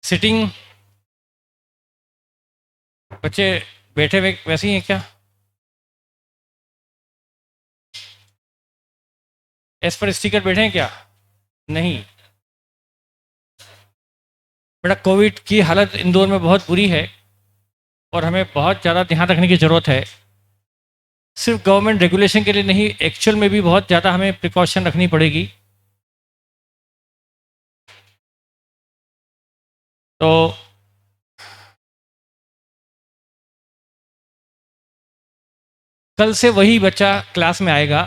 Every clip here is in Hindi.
सिटिंग बच्चे बैठे हुए वैसे ही हैं क्या? एस पर स्टिकर बैठे हैं क्या? नहीं। बेटा, कोविड की हालत इंदौर में बहुत बुरी है और हमें बहुत ज़्यादा ध्यान रखने की ज़रूरत है। सिर्फ गवर्नमेंट रेगुलेशन के लिए नहीं, एक्चुअल में भी बहुत ज़्यादा हमें प्रिकॉशन रखनी पड़ेगी। तो कल से वही बच्चा क्लास में आएगा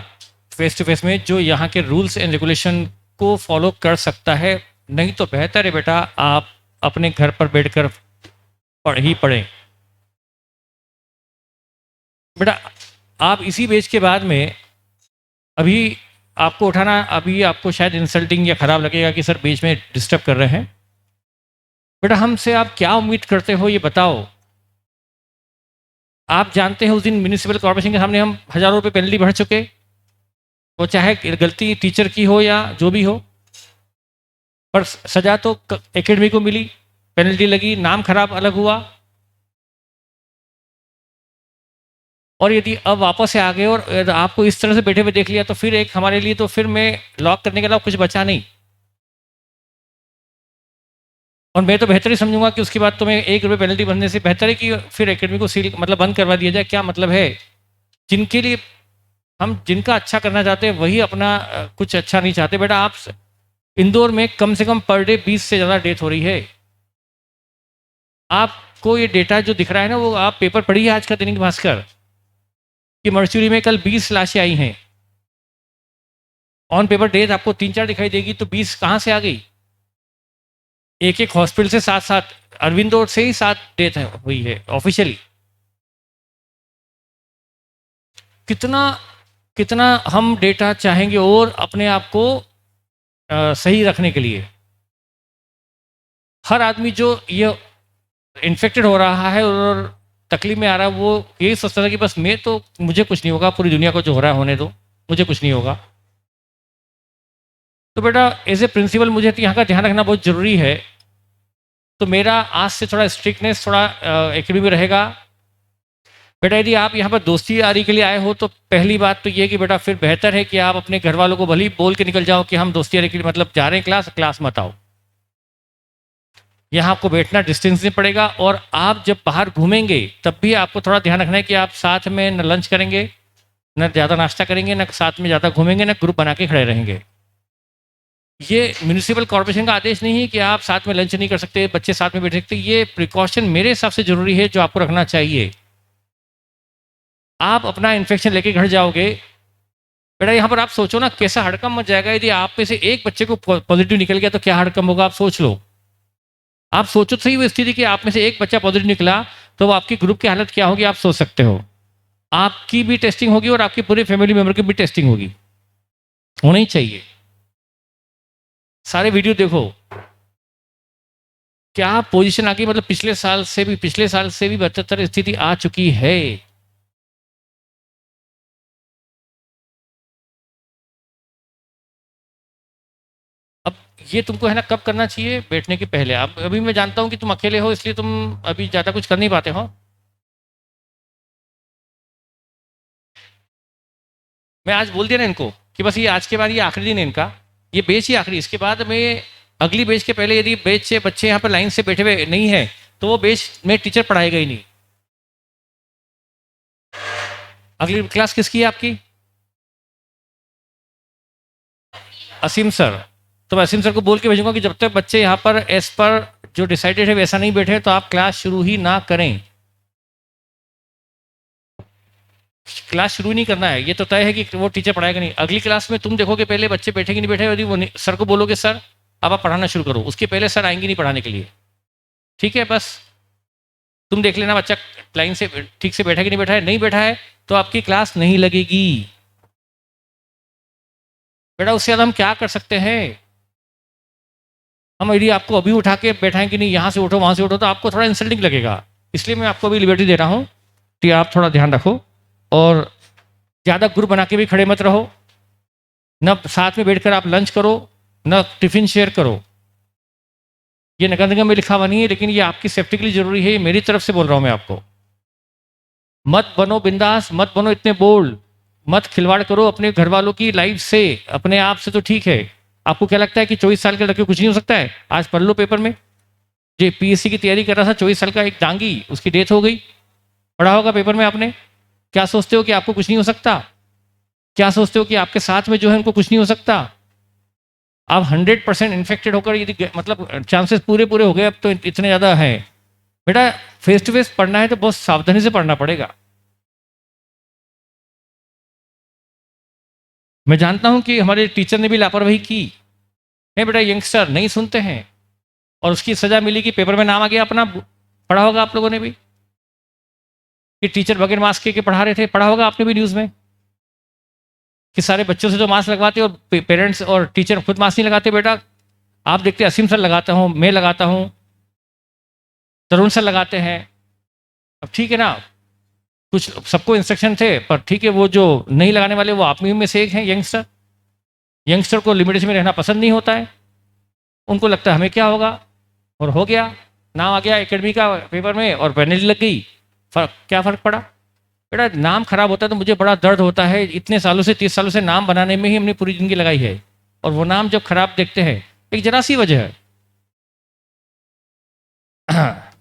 फेस टू फेस में जो यहाँ के रूल्स एंड रेगुलेशन को फॉलो कर सकता है। नहीं तो बेहतर है बेटा आप अपने घर पर बैठकर पढ़ ही पढ़ें। बेटा, आप इसी बेच के बाद में अभी आपको उठाना, अभी आपको शायद इंसल्टिंग या ख़राब लगेगा कि सर बीच में डिस्टर्ब कर रहे हैं। बेटा, हमसे आप क्या उम्मीद करते हो ये बताओ। आप जानते हैं उस दिन म्यूनिसिपल कॉर्पोरेशन के सामने हम हज़ारों रुपये पेनल्टी भर चुके, वो चाहे गलती टीचर की हो या जो भी हो, पर सज़ा तो एकेडमी को मिली, पेनल्टी लगी, नाम खराब अलग हुआ। और यदि अब वापस से आ गए और आपको इस तरह से बैठे हुए देख लिया तो फिर एक हमारे लिए तो फिर मैं लॉक करने के अलावा कुछ बचा नहीं। और मैं तो बेहतर ही समझूंगा कि उसके बाद तुम्हें ₹1 पेनल्टी भरने से बेहतर है कि फिर एकेडमी को सील मतलब बंद करवा दिया जाए। क्या मतलब है? जिनके लिए हम जिनका अच्छा करना चाहते हैं वही अपना कुछ अच्छा नहीं चाहते। बेटा, आप इंदौर में कम से कम पर डे 20 से ज़्यादा डेथ हो रही है। आपको ये डेटा जो दिख रहा है ना, वो आप पेपर पढ़िए आज का दैनिक भास्कर कि मर्चुरी में कल 20 लाशें आई हैं। ऑन पेपर डेथ आपको 3-4 दिखाई देगी, तो 20 कहाँ से आ गई? एक एक हॉस्पिटल से 7-7, अरविंदो से ही 7 डेथ हुई है ऑफिशियली। कितना कितना हम डेटा चाहेंगे और अपने आप को सही रखने के लिए। हर आदमी जो ये इन्फेक्टेड हो रहा है और तकलीफ में आ रहा है, वो यही सोचता था कि बस मैं तो, मुझे कुछ नहीं होगा, पूरी दुनिया को जो हो रहा है होने दो, मुझे कुछ नहीं होगा। तो बेटा, एज ए प्रिंसिपल मुझे तो यहाँ का ध्यान रखना बहुत ज़रूरी है। तो मेरा आज से थोड़ा स्ट्रिक्टनेस थोड़ा एकेडमी में रहेगा। बेटा, यदि आप यहाँ पर दोस्ती यारी के लिए आए हो तो पहली बात तो ये कि बेटा फिर बेहतर है कि आप अपने घर वालों को भले ही बोल के निकल जाओ कि हम दोस्ती यारी के लिए मतलब जा रहे हैं क्लास, क्लास मत आओ। यहाँ आपको बैठना डिस्टेंस नहीं पड़ेगा। और आप जब बाहर घूमेंगे तब भी आपको थोड़ा ध्यान रखना है कि आप साथ में न लंच करेंगे, न ज़्यादा नाश्ता करेंगे, न साथ में ज़्यादा घूमेंगे, न ग्रुप बना के खड़े रहेंगे। ये म्यूनिसिपल कॉर्पोरेशन का आदेश नहीं है कि आप साथ में लंच नहीं कर सकते, बच्चे साथ में बैठ सकते। ये प्रिकॉशन मेरे हिसाब से ज़रूरी है जो आपको रखना चाहिए। आप अपना इन्फेक्शन लेके घर जाओगे, बेटा यहाँ पर आप सोचो ना कैसा हड़कम मच जाएगा। यदि आप में से एक बच्चे को पॉजिटिव निकल गया तो क्या हड़कम होगा, आप सोच लो। आप सोचो तो सही वो स्थिति कि आप में से एक बच्चा पॉजिटिव निकला तो वो आपकी ग्रुप की हालत क्या होगी, आप सोच सकते हो। आपकी भी टेस्टिंग होगी और आपकी पूरे फैमिली मेंबर की भी टेस्टिंग होगी, होना ही चाहिए। सारे वीडियो देखो, क्या पोजीशन आ गई, मतलब पिछले साल से भी बदतर स्थिति आ चुकी है। अब ये तुमको है ना कब करना चाहिए, बैठने के पहले। अब अभी मैं जानता हूँ कि तुम अकेले हो इसलिए तुम अभी ज़्यादा कुछ कर नहीं पाते हो। मैं आज बोल दिया ना इनको कि बस ये आज के बाद ये आखिरी दिन है इनका, ये बैच ही आखिरी। इसके बाद में अगली बैच के पहले यदि बैच से बच्चे यहाँ पर लाइन से बैठे हुए नहीं है तो वो बैच में टीचर पढ़ाएगा ही नहीं। अगली क्लास किसकी है आपकी? असीम सर। तो मैं असीम सर को बोल के भेजूंगा कि जब तक बच्चे यहाँ पर एज पर जो डिसाइडेड है वैसा नहीं बैठे तो आप क्लास शुरू ही ना करें। क्लास शुरू नहीं करना है, ये तो तय है कि वो टीचर पढ़ाएगा नहीं। अगली क्लास में तुम देखोगे पहले बच्चे बैठे कि नहीं बैठे। यदि वो सर को बोलोगे सर अब आप पढ़ाना शुरू करो, उसके पहले सर आएंगे नहीं पढ़ाने के लिए। ठीक है, बस तुम देख लेना बच्चा लाइन से ठीक से बैठा कि नहीं बैठा है। नहीं बैठा है तो आपकी क्लास नहीं लगेगी। बेटा, उससे ज़्यादा हम क्या कर सकते हैं? हम यदि आपको अभी उठा के बैठाएं कि नहीं यहाँ से उठो वहाँ से उठो तो आपको थोड़ा इंसल्टिंग लगेगा। इसलिए मैं आपको अभी लिबर्टी दे रहा हूँ कि आप थोड़ा ध्यान रखो और ज़्यादा ग्रुप बना के भी खड़े मत रहो। न साथ में बैठकर आप लंच करो, न टिफिन शेयर करो। ये नगर निगम में लिखा हुआ नहीं है, लेकिन ये आपकी सेफ्टी के लिए जरूरी है, ये मेरी तरफ से बोल रहा हूं मैं आपको। मत बनो बिंदास, मत बनो इतने बोल्ड, मत खिलवाड़ करो अपने घर वालों की लाइफ से, अपने आप से तो ठीक है। आपको क्या लगता है कि 24 साल के लड़के कुछ नहीं हो सकता है? आज पढ़ लो पेपर में, जो पीएससी की तैयारी कर रहा था 24 साल का एक डांगी, उसकी डेथ हो गई। पढ़ा होगा पेपर में आपने। क्या सोचते हो कि आपको कुछ नहीं हो सकता? क्या सोचते हो कि आपके साथ में जो है उनको कुछ नहीं हो सकता? आप 100% इन्फेक्टेड होकर यदि मतलब चांसेस पूरे पूरे हो गए अब तो इतने ज़्यादा हैं। बेटा फेस टू फेस पढ़ना है तो बहुत सावधानी से पढ़ना पड़ेगा। मैं जानता हूं कि हमारे टीचर ने भी लापरवाही की है। बेटा यंगस्टर नहीं सुनते हैं और उसकी सजा मिली कि पेपर में नाम आ गया अपना। पढ़ा होगा आप लोगों ने भी कि टीचर बगैर मास्क के पढ़ा रहे थे। पढ़ा होगा आपने भी न्यूज़ में कि सारे बच्चों से जो मास्क लगवाते और पेरेंट्स और टीचर खुद मास्क नहीं लगाते। बेटा आप देखते असीम सर लगाता हूँ, मैं लगाता हूँ, तरुण सर लगाते हैं। अब ठीक है ना, कुछ सबको इंस्ट्रक्शन थे, पर ठीक है वो जो नहीं लगाने वाले वो आप में से एक हैं। यंगस्टर, यंगस्टर को लिमिटेशन में रहना पसंद नहीं होता है। उनको लगता है हमें क्या होगा, और हो गया, नाम आ गया एकेडमी का पेपर में और पेनल्टी लग गई। क्या फ़र्क पड़ा? बेटा नाम खराब होता है तो मुझे बड़ा दर्द होता है। इतने सालों से 30 सालों से नाम बनाने में ही हमने पूरी ज़िंदगी लगाई है, और वो नाम जब खराब देखते हैं, एक जरा सी वजह है।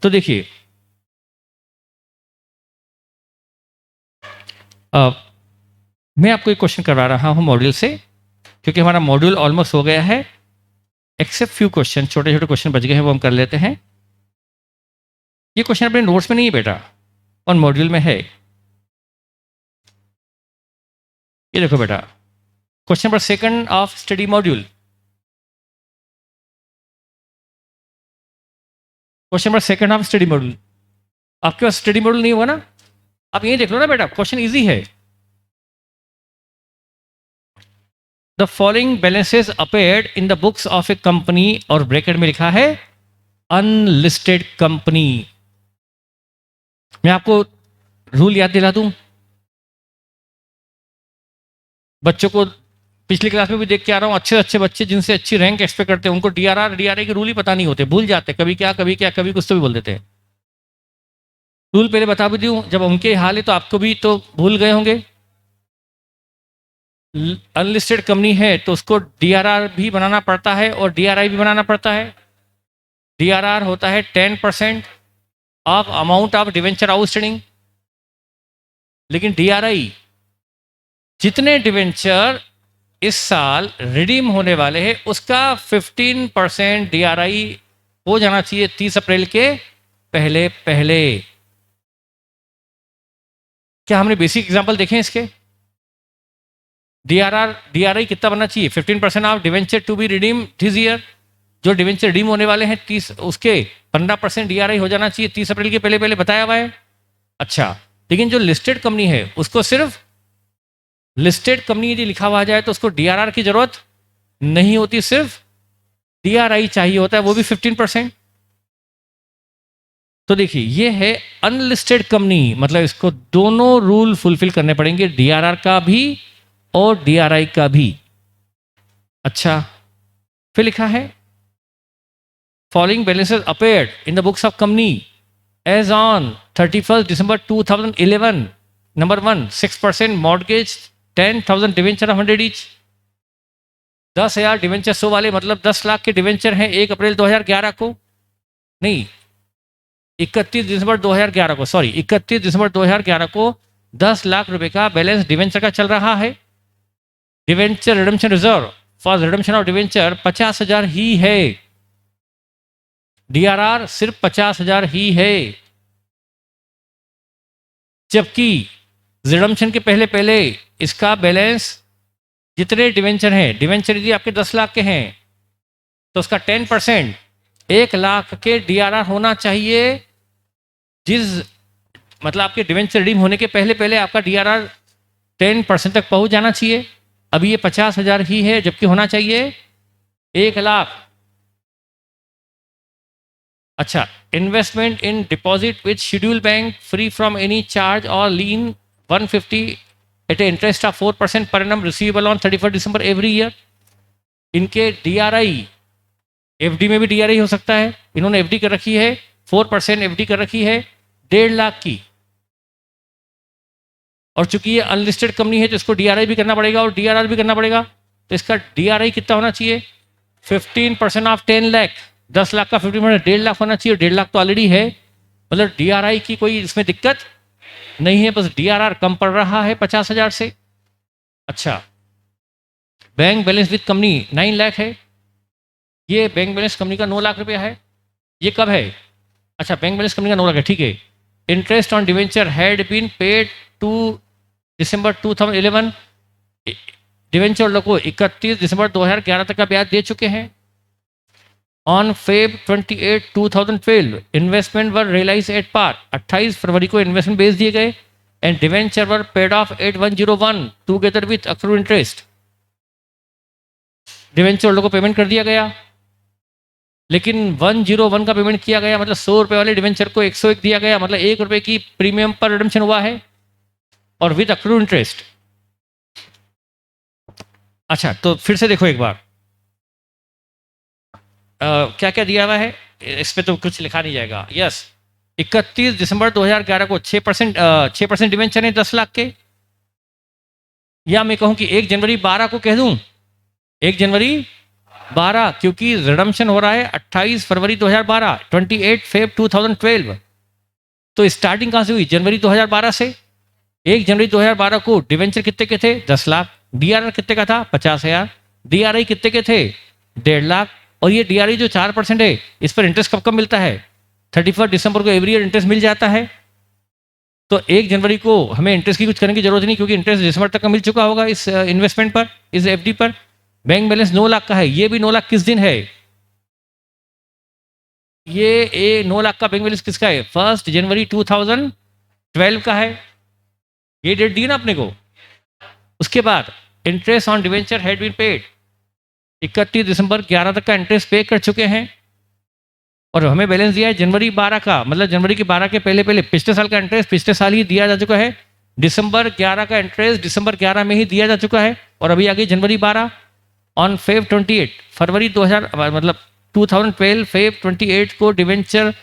तो देखिए मैं आपको एक क्वेश्चन करवा रहा हूँ मॉड्यूल से, क्योंकि हमारा मॉड्यूल ऑलमोस्ट हो गया है। एक्सेप्ट फ्यू क्वेश्चन, छोटे छोटे क्वेश्चन बच गए हैं, वो हम कर लेते हैं। ये क्वेश्चन अपने नोट्स में नहीं है बेटा, और मॉड्यूल में है। ये देखो बेटा, question number second of study module. Question number second of study module. आपके पास स्टडी मॉड्यूल नहीं हुआ ना? आप यही देख लो ना बेटा, क्वेश्चन इजी है। The following balances appeared in the books of A company, और ब्रैकेट में लिखा है अनलिस्टेड कंपनी। मैं आपको रूल याद दिला दूं, बच्चों को पिछली क्लास में भी देख के आ रहा हूं, अच्छे अच्छे बच्चे जिनसे अच्छी रैंक एक्सपेक्ट करते हैं उनको डीआरआर डीआरआई के रूल ही पता नहीं होते, भूल जाते, कभी क्या कभी क्या कभी कुछ तो भी बोल देते हैं। रूल पहले बता भी दूं, जब उनके हाल है तो आपको भी तो भूल गए होंगे। अनलिस्टेड कंपनी है तो उसको डीआरआर भी बनाना पड़ता है और डीआरआई भी बनाना पड़ता है। डीआरआर होता है 10% of amount of debenture outstanding, लेकिन डीआरआई जितने डिवेंचर इस साल रिडीम होने वाले हैं उसका 15% डीआरआई हो जाना चाहिए 30 अप्रैल के पहले पहले। क्या हमने बेसिक एग्जांपल देखे इसके? डीआरआई कितना बनना चाहिए? 15% of debenture to be redeem this year. जो डिवेंचर रिडीम होने वाले हैं 30, उसके 15% डीआरआई हो जाना चाहिए 30 अप्रैल के पहले पहले, बताया हुआ है। अच्छा, लेकिन जो लिस्टेड कंपनी है उसको सिर्फ लिस्टेड कंपनी यदि लिखा हुआ जाए तो उसको डीआरआर की जरूरत नहीं होती, सिर्फ डीआरआई चाहिए होता है, वो भी 15%। तो देखिए ये है अनलिस्टेड कंपनी, मतलब इसको दोनों रूल फुलफिल करने पड़ेंगे, डीआरआर का भी और डीआरआई का भी। अच्छा, फिर लिखा है following balances appeared in the books of company as on 31 December 2011। Number 1, 6% mortgage, 10,000 debenture of 100 each. 10,000 debenture 100 वाले, मतलब 10 लाख के डिवेंचर हैं 1 अप्रैल 2011 को, नहीं 31 दिसंबर 2011 को, सॉरी 31 दिसंबर 2011 को 10 लाख रुपए का बैलेंस डिवेंचर का चल रहा है। Debenture redemption reserve for redemption of debenture 50,000 ही है। डीआरआर सिर्फ 50,000 ही है, जबकि रिडम्पशन के पहले पहले इसका बैलेंस जितने डिवेंचर हैं, डिवेंचर यदि आपके 10 लाख के हैं तो उसका 10% 1 लाख के डीआरआर होना चाहिए। जिस मतलब आपके डिवेंचर रिडीम होने के पहले पहले आपका डीआरआर 10% तक पहुंच जाना चाहिए। अभी ये 50,000 ही है, जबकि होना चाहिए 1 लाख। अच्छा, investment in deposit with schedule bank free from any charge और lien 150 at a interest of 4% पर annum receivable on 31 December every year. इनके डीआरआई, एफडी में भी डीआरआई हो सकता है, इन्होंने एफडी कर रखी है 4% एफडी कर रखी है 1.5 लाख की, और चूंकि ये अनलिस्टेड कंपनी है तो इसको डीआरआई भी करना पड़ेगा और डीआरआर भी करना पड़ेगा। तो इसका डीआरआई कितना होना चाहिए? 15% ऑफ 10 लाख, 10 लाख का 15% 1.5 लाख होना चाहिए। 1.5 लाख तो ऑलरेडी है, मतलब डीआरआई की कोई इसमें दिक्कत नहीं है, बस डीआरआर कम पड़ रहा है 50,000 से। अच्छा, bank balance with company 9 lakh है, ये बैंक बैलेंस कंपनी का 9 लाख रुपया है। ये कब है? अच्छा, बैंक बैलेंस कंपनी का 9 लाख है, ठीक है। Interest on debenture had been paid to December 2011, debenture holder को 31 दिसंबर 2011 तक का ब्याज दे चुके हैं। On Feb 28 2012 investment were realise at par, 28 फरवरी को इन्वेस्टमेंट बेच दिए गए and debenture were paid off 8101 together with accrued interest. Debenture holder को पेमेंट कर दिया गया, लेकिन 101 का पेमेंट किया गया, मतलब 100 रुपये वाले डिवेंचर को 101 दिया गया, मतलब 1 रुपये की प्रीमियम पर रिडम्पशन हुआ है और विद अक्रूड इंटरेस्ट। अच्छा, तो फिर से देखो एक बार क्या क्या दिया हुआ है, इस पर तो कुछ लिखा नहीं जाएगा। यस, 31 दिसंबर 2011 को 6% डिवेंचर है 10 लाख के, या मैं कहूं कि 1 जनवरी 12 को कह दूं, 1 जनवरी 12, क्योंकि रिडम्पशन हो रहा है 28 फरवरी 2012, 28 फेब 2012। तो स्टार्टिंग कहां से हुई? जनवरी 2012 से। 1 जनवरी 2012 को डिवेंचर कितने के थे? 10 लाख। डीआरआर कितने का था? 50,000। डीआरआई कितने के थे? 1.5 लाख। और ये डीआरआई जो 4% है, इस पर इंटरेस्ट कब कब मिलता है? 31 दिसंबर को एवरी ईयर इंटरेस्ट मिल जाता है। तो 1 जनवरी को हमें इंटरेस्ट की कुछ करने की जरूरत नहीं, क्योंकि इंटरेस्ट दिसंबर तक का मिल चुका होगा इस इन्वेस्टमेंट पर, इस एफडी पर। बैंक बैलेंस 9 लाख का है, ये भी 9 लाख किस दिन है? ये 9 लाख का बैंक बैलेंस किसका है? 1 जनवरी 2012 का है, ये डेट दी ना अपने को। उसके बाद interest on debenture had been paid, 31 दिसंबर 11 तक का इंटरेस्ट पे कर चुके हैं, और हमें बैलेंस दिया है जनवरी 12 का, मतलब जनवरी के 12 के पहले पहले पिछले साल का इंटरेस्ट पिछले साल ही दिया जा चुका है। दिसंबर 11 का इंटरेस्ट दिसंबर 11 में ही दिया जा चुका है, और अभी आ गई जनवरी 12। ऑन फेब 28 फरवरी 2000 मतलब 2012 फेब 28 को डिवेंचर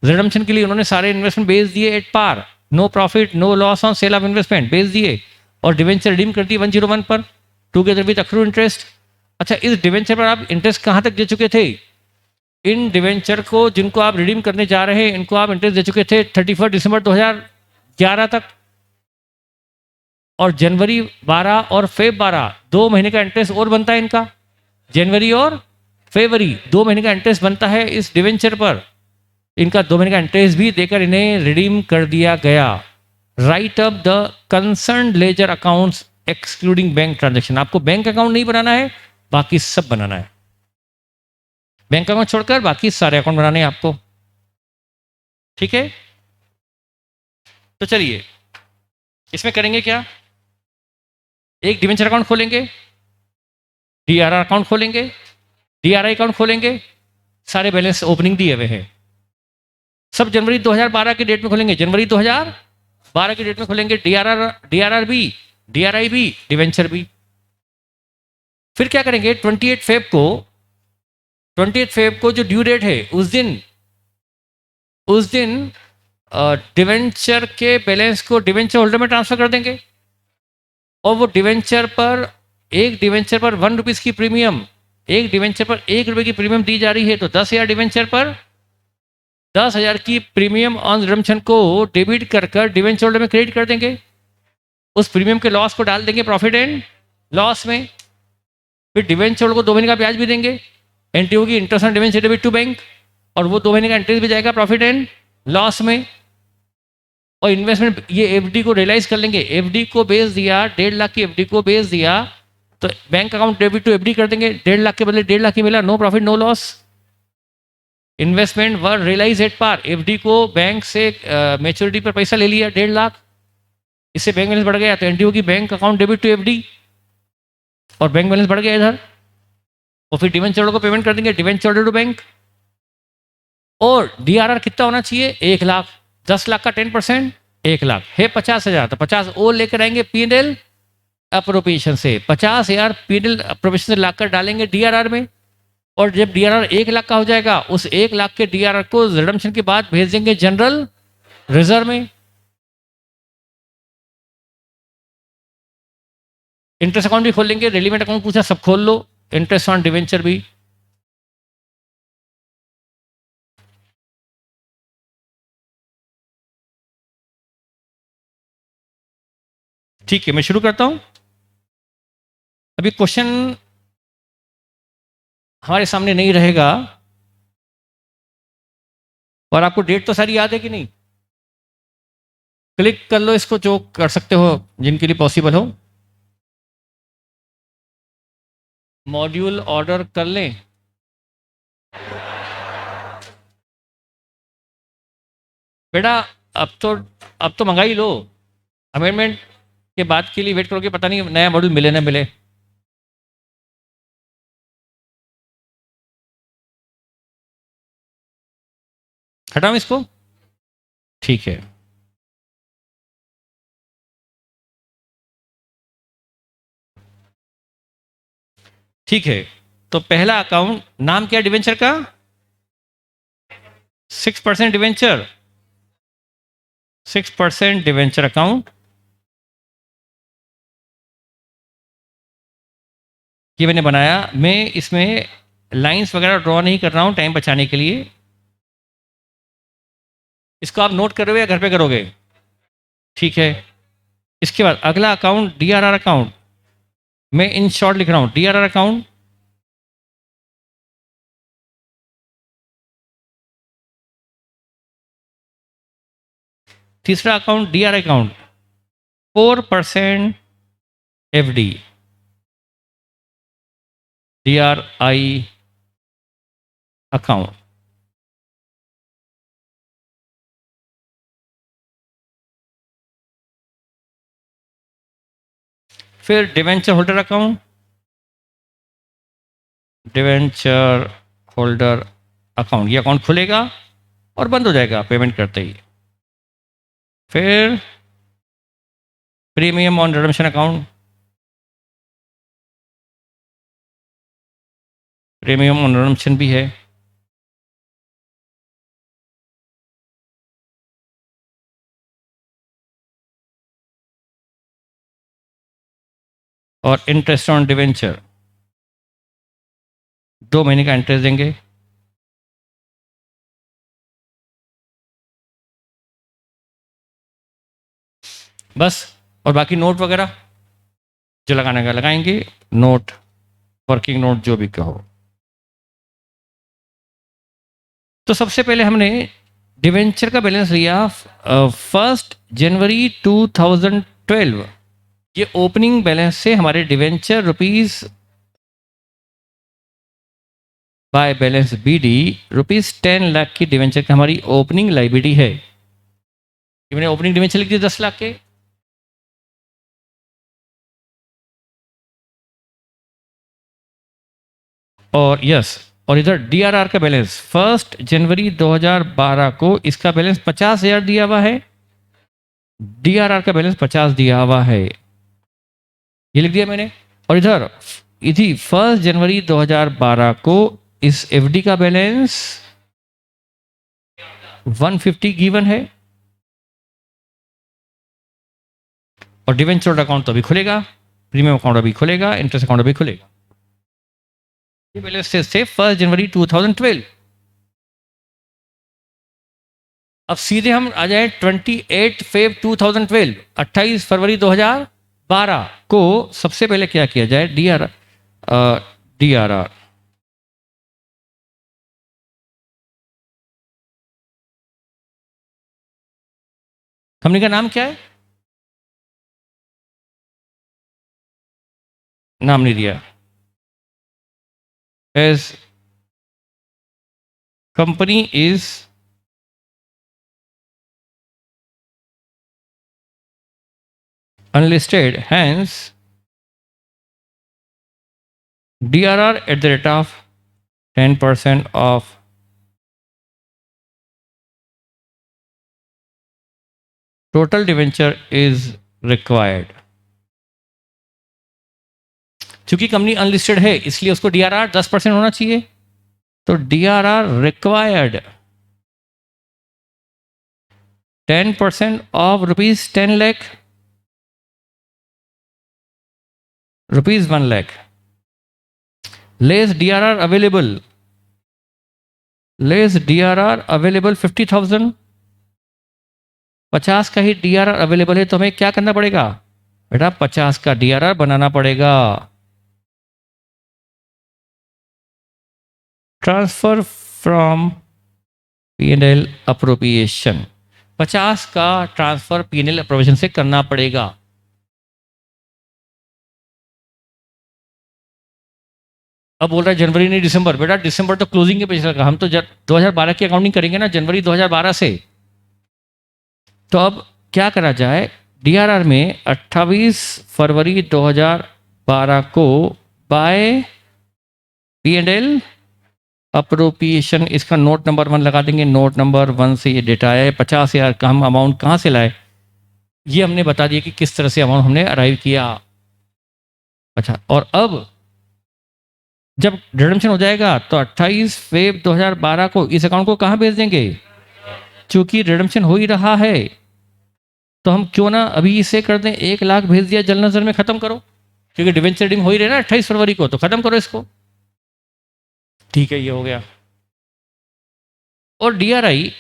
रिडम्पशन के लिए उन्होंने सारे इन्वेस्टमेंट बेच दिए at par, no profit no loss on sale of investment, बेच दिए और डिवेंचर रिडीम कर दिए 101 पर टुगेदर विद अक्रूड इंटरेस्ट। अच्छा, इस डिवेंचर पर आप इंटरेस्ट कहाँ तक दे चुके थे? इन डिवेंचर को जिनको आप रिडीम करने जा रहे हैं, इनको आप इंटरेस्ट दे चुके थे 31 दिसंबर 2011 तक, और जनवरी 12 और फेब 12 2 महीने का इंटरेस्ट और बनता है इनका। जनवरी और फरवरी 2 महीने का इंटरेस्ट बनता है इस डिवेंचर पर, इनका 2 महीने का इंटरेस्ट भी देकर इन्हें रिडीम कर दिया गया। Right up the concern ledger accounts excluding bank transaction. आपको बैंक अकाउंट नहीं बनाना है, बाकी सब बनाना है, बैंक अकाउंट छोड़कर बाकी सारे अकाउंट बनाने हैं आपको, ठीक है। तो चलिए इसमें करेंगे क्या? एक डिवेंचर अकाउंट खोलेंगे, डीआरआर अकाउंट खोलेंगे, डीआरआई अकाउंट खोलेंगे, सारे बैलेंस ओपनिंग दिए हुए हैं, सब जनवरी 2012 के डेट में खोलेंगे, जनवरी 2012 के डेट में खोलेंगे, डीआरआर भी, डीआरआई भी, डिवेंचर भी। फिर क्या करेंगे? 28 फेब को जो ड्यू डेट है उस दिन डिवेंचर के बैलेंस को डिवेंचर होल्डर में ट्रांसफर कर देंगे, और वो डिवेंचर पर एक डिवेंचर पर 1 रुपीज की प्रीमियम, एक डिवेंचर पर 1 रुपये की प्रीमियम दी जा रही है, तो 10,000 डिवेंचर पर 10,000 की प्रीमियम ऑन रिडम्पशन को डेबिट कर डिवेंचर होल्डर में क्रेडिट कर देंगे, उस प्रीमियम के लॉस को डाल देंगे प्रॉफिट एंड लॉस में। फिर डिवेंचर होल्डर को 2 महीने का ब्याज भी देंगे, एंट्री होगी interest on debenture debit to bank, और वो 2 महीने का इंटरेस्ट भी जाएगा प्रॉफिट एंड लॉस में। और इन्वेस्टमेंट ये एफडी को रियलाइज कर लेंगे, एफडी को बेच दिया, 1.5 लाख की एफडी को बेच दिया, तो bank account debit to FD कर देंगे, 1.5 लाख के बदले 1.5 लाख ही मिला, no profit no loss. Investment were realise at par, FD को बैंक से मैच्योरिटी पर पैसा ले लिया 1.5 लाख, इससे बैंक बैलेंस बढ़ गया, तो एंट्री होगी bank account debit to FD, और बैंक बैलेंस बढ़ गया इधर, और फिर डिवेंचर होल्डर को पेमेंट कर देंगे, डिवेंचर होल्डर टू बैंक। और डीआरआर कितना होना चाहिए? 1 लाख, 10 लाख का 10% 1 लाख है 50,000, तो 50 और लेकर आएंगे P&L अप्रोप्रिएशन से 50,000 पीनल अप्रोप्रिएशन से लाकर डालेंगे डीआरआर में, और जब डीआरआर 1 लाख का हो जाएगा उस 1 लाख के डीआरआर को रिडम्पशन के बाद भेज देंगे जनरल रिजर्व में। इंटरेस्ट अकाउंट भी खोल लेंगे, रेलिवेंट अकाउंट पूछा सब खोल लो, इंटरेस्ट ऑन डिवेंचर भी। ठीक है, मैं शुरू करता हूं। अभी क्वेश्चन हमारे सामने नहीं रहेगा, और आपको डेट तो सारी याद है कि नहीं? क्लिक कर लो इसको जो कर सकते हो, जिनके लिए पॉसिबल हो। मॉड्यूल ऑर्डर कर लें। बेटा अब तो मंगा ही लो। अमेंडमेंट के बाद के लिए वेट करोगे, पता नहीं नया मॉड्यूल मिले ना मिले। हटाऊं इसको? ठीक है। ठीक है, तो पहला अकाउंट, नाम क्या डिवेंचर का? 6% डिवेंचर, 6% डिवेंचर अकाउंट। ये मैंने बनाया। मैं इसमें लाइंस वगैरह ड्रॉ नहीं कर रहा हूं टाइम बचाने के लिए। इसको आप नोट करोगे या घर पे करोगे? ठीक है। इसके बाद अगला अकाउंट डीआरआर अकाउंट। मैं इन शॉर्ट लिख रहा हूं डीआरआर अकाउंट। तीसरा account DR account, 4% FD, DRI account. फिर debenture holder account, debenture holder account. ये अकाउंट खुलेगा और बंद हो जाएगा पेमेंट करते ही। फिर premium on redemption account, premium on redemption भी है। और इंटरेस्ट ऑन डिवेंचर, 2 महीने का इंटरेस्ट देंगे। बस। और बाकी नोट वगैरह जो लगाने का लगाएंगे, नोट, वर्किंग नोट जो भी कहो। तो सबसे पहले हमने डिवेंचर का बैलेंस लिया 1 जनवरी 2012। ये ओपनिंग बैलेंस से हमारे debenture rupees by balance BD ₹10 lakh की डिवेंचर की हमारी ओपनिंग लाइबिलिटी है। ये मैंने ओपनिंग डिवेंचर लिख दिया 10 लाख के। और यस, और इधर डीआरआर का बैलेंस 1 जनवरी 2012 को इसका बैलेंस 50,000 दिया हुआ है। डीआरआर का बैलेंस 50 दिया हुआ है, ये लिख दिया मैंने। और इधर इधर 1 जनवरी 2012 को इस एफडी का बैलेंस 150 गिवन है। और डिवेंचर अकाउंट तो अभी खुलेगा, प्रीमियम अकाउंट अभी खुलेगा, इंटरेस्ट अकाउंट अभी खुलेगा। ये बैलेंस थे 1 जनवरी 2012। अब सीधे हम आ जाए 28 फरवरी 2012 को। सबसे पहले क्या किया जाए, डीआरआर। कंपनी का नाम क्या है? नाम नहीं दिया। As company is unlisted, hence DRR at the rate of 10% of total debenture is required. चूंकि कंपनी अनलिस्टेड है इसलिए उसको डीआरआर 10% होना चाहिए। तो DRR required 10% of ₹10 lakh, ₹1 lakh, less DRR available, less DRR available 50,000, 50 का ही डीआरआर अवेलेबल है तो हमें क्या करना पड़ेगा बेटा, 50 का डीआरआर बनाना पड़ेगा। ट्रांसफर फ्रॉम पीएनएल अप्रोप्रिएशन, 50 का ट्रांसफर पीएनएल अप्रोप्रिएशन से करना पड़ेगा। अब बोल रहा है जनवरी नहीं दिसंबर, बेटा दिसंबर तो क्लोजिंग के पेज लगा, हम तो 2012 की अकाउंटिंग करेंगे ना, जनवरी 2012 से। तो अब क्या करा जाए, डीआरआर में 28 फरवरी 2012 को बाय पीएनएल अप्रोप्रिएशन, इसका नोट नंबर 1 लगा देंगे। नोट नंबर 1 से ये डेटा आया है। 50,000 का हम अमाउंट कहाँ से लाए, ये हमने बता दिया कि किस तरह से अमाउंट हमने अराइव किया। अच्छा, और अब जब रिडम्पशन हो जाएगा तो 28 फेब 2012 को इस अकाउंट को कहाँ भेज देंगे, चूंकि रिडम्पशन हो ही रहा है तो हम क्यों ना अभी इसे कर दें, 1 लाख भेज दिया, जल नजर में खत्म करो, क्योंकि डिवेंचर रिडीम हो ही रहे ना 28 फरवरी को, तो खत्म करो इसको। ठीक है, ये हो गया। और डीआरआई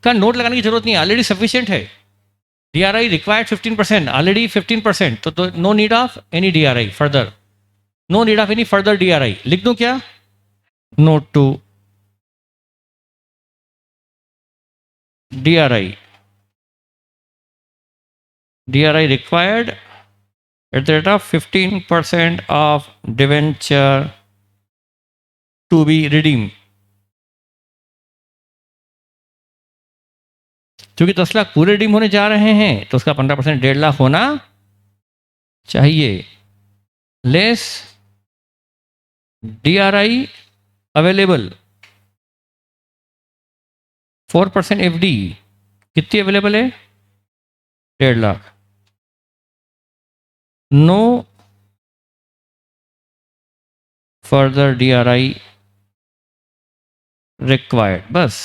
का नोट लगाने की जरूरत नहीं है, ऑलरेडी सफिशिएंट है। डीआरआई रिक्वायर्ड 15%, ऑलरेडी 15%, तो no need of any DRI further, no need of any further DRI. लिख दूं क्या, note to DRI, DRI required at the rate of 15% of debenture to be redeemed। क्योंकि 10 लाख पूरे रिडीम होने जा रहे हैं तो उसका 15% 1.5 लाख होना चाहिए, लेस डीआरआई अवेलेबल 4% एफडी, कितनी अवेलेबल है, 1.5 lakh, no further DRI required, बस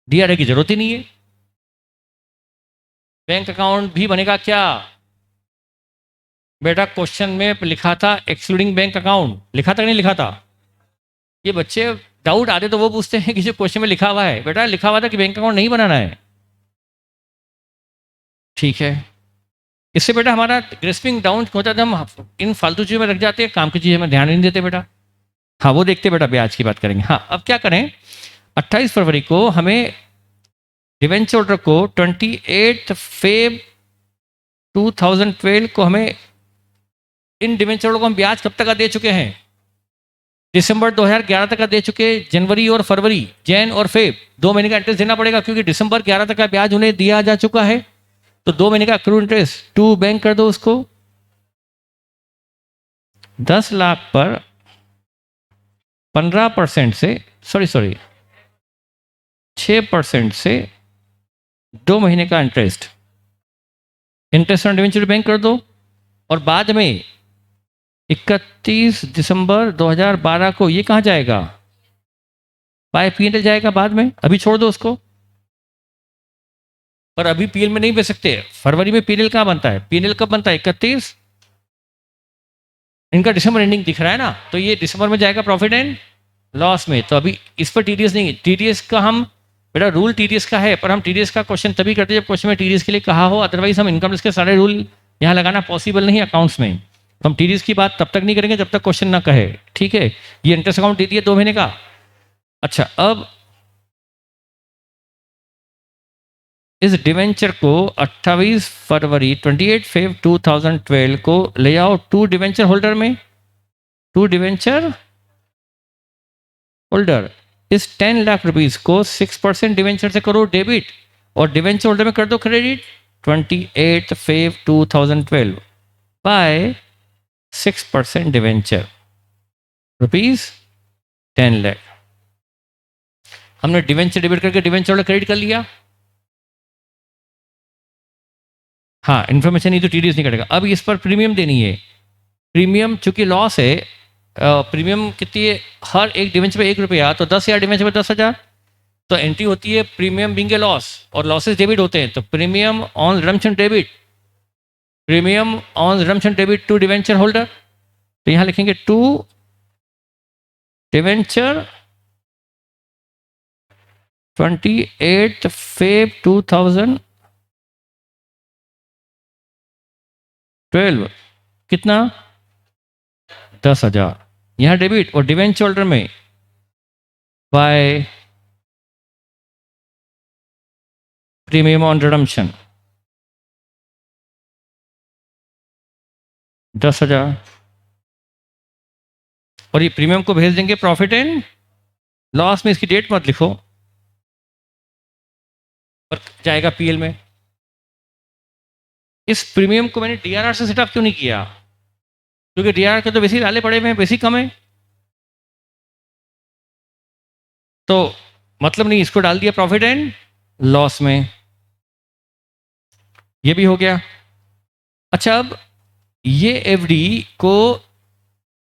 डीआरआई की जरूरत ही नहीं है। बैंक अकाउंट भी बनेगा क्या, बेटा क्वेश्चन में लिखा था एक्सक्लूडिंग बैंक अकाउंट, लिखा था कि नहीं लिखा था, ये बच्चे डाउट आते तो वो पूछते हैं कि जो क्वेश्चन में लिखा हुआ है, बेटा लिखा हुआ था कि बैंक अकाउंट नहीं बनाना है। ठीक है, इससे बेटा हमारा ग्रेस्पिंग डाउन होता था, हम इन फालतू चीज़ों में रख जाते हैं, काम की चीज़ें में ध्यान नहीं देते बेटा। हाँ वो देखते बेटा, ब्याज की बात करेंगे। हाँ अब क्या करें, 28 फरवरी को हमें डिवेंचर ऑर्डर को 28 फेब 2012 को हमें इन डिवेंचर ऑर्डर को हम ब्याज कब तक का दे चुके हैं, दिसंबर 2011 तक का दे चुके, जनवरी और फरवरी, जैन और फेब 2 महीने का इंटरेस्ट देना पड़ेगा, क्योंकि दिसंबर 11 तक का ब्याज उन्हें दिया जा चुका है, तो 2 महीने का अक्रू इंटरेस्ट टू बैंक कर दो उसको। 10 लाख पर 15% से, सॉरी 6% से 2 महीने का interest, interest on debenture bank कर दो, और बाद में 31 दिसंबर 2012 को ये कहाँ जाएगा, बाय पीएनएल जाएगा बाद में, अभी छोड़ दो उसको। पर अभी पीएल में नहीं बेच सकते, फरवरी में पीएनएल कहाँ बनता है, पीएनएल कब बनता है, 31, इनका दिसंबर एंडिंग दिख रहा है ना, तो ये दिसंबर में जाएगा प्रॉफिट एंड लॉस में, तो अभी इस पर टीडीएस नहीं, टीडीएस का हम बेटा रूल टीडीएस का है, पर हम टीडीएस का क्वेश्चन तभी करते हैं जब क्वेश्चन में टीडीएस के लिए कहा हो, अदरवाइज हम इनकम टैक्स के सारे रूल यहाँ लगाना पॉसिबल नहीं अकाउंट्स में, तो हम टीडीएस की बात तब तक नहीं करेंगे जब तक क्वेश्चन ना कहे। ठीक है, ये इंटरेस्ट अकाउंट दे दिए 2 महीने का। अच्छा, अब इस डिवेंचर को 28 फरवरी 28 फेब 2012 को ले आओ टू डिवेंचर होल्डर में, टू डिवेंचर होल्डर, इस 10 लाख रुपीस को 6% डिवेंचर से करो डेबिट और डिवेंचर होल्डर में कर दो credit 28 Feb 2012 by 6% debenture ₹10 lakh. हमने डिवेंचर डेबिट करके डिवेंचर होल्डर क्रेडिट कर लिया। हाँ, इन्फॉर्मेशन नहीं तो टीडीएस नहीं कटेगा। अब इस पर प्रीमियम देनी है। प्रीमियम चूंकि लॉस है, प्रीमियम कितनी है, हर एक डिवेंचर पे 1 रुपया, तो 10,000 डिवेंचर पे 10,000, तो एंट्री होती है प्रीमियम बिंग ए लॉस, और लॉसेस डेबिट होते हैं, तो premium on redemption debit, premium on redemption debit to debenture holder. तो यहाँ लिखेंगे टू डिवेंचर 28 Feb 2012, कितना, 10,000 यहाँ डेबिट, और डिवेंचर होल्डर में बाय प्रीमियम ऑन रिडम्पशन 10,000, और ये प्रीमियम को भेज देंगे प्रॉफिट एंड लॉस में। इसकी डेट मत लिखो, पर जाएगा पीएल में। इस प्रीमियम को मैंने डीआरआर से सेटअप क्यों नहीं किया, क्योंकि डीआरआर के तो बेसिक डाले पड़े हुए हैं, बेसिक कम है, तो मतलब नहीं, इसको डाल दिया प्रॉफिट एंड लॉस में, ये भी हो गया। अच्छा, अब ये एफडी को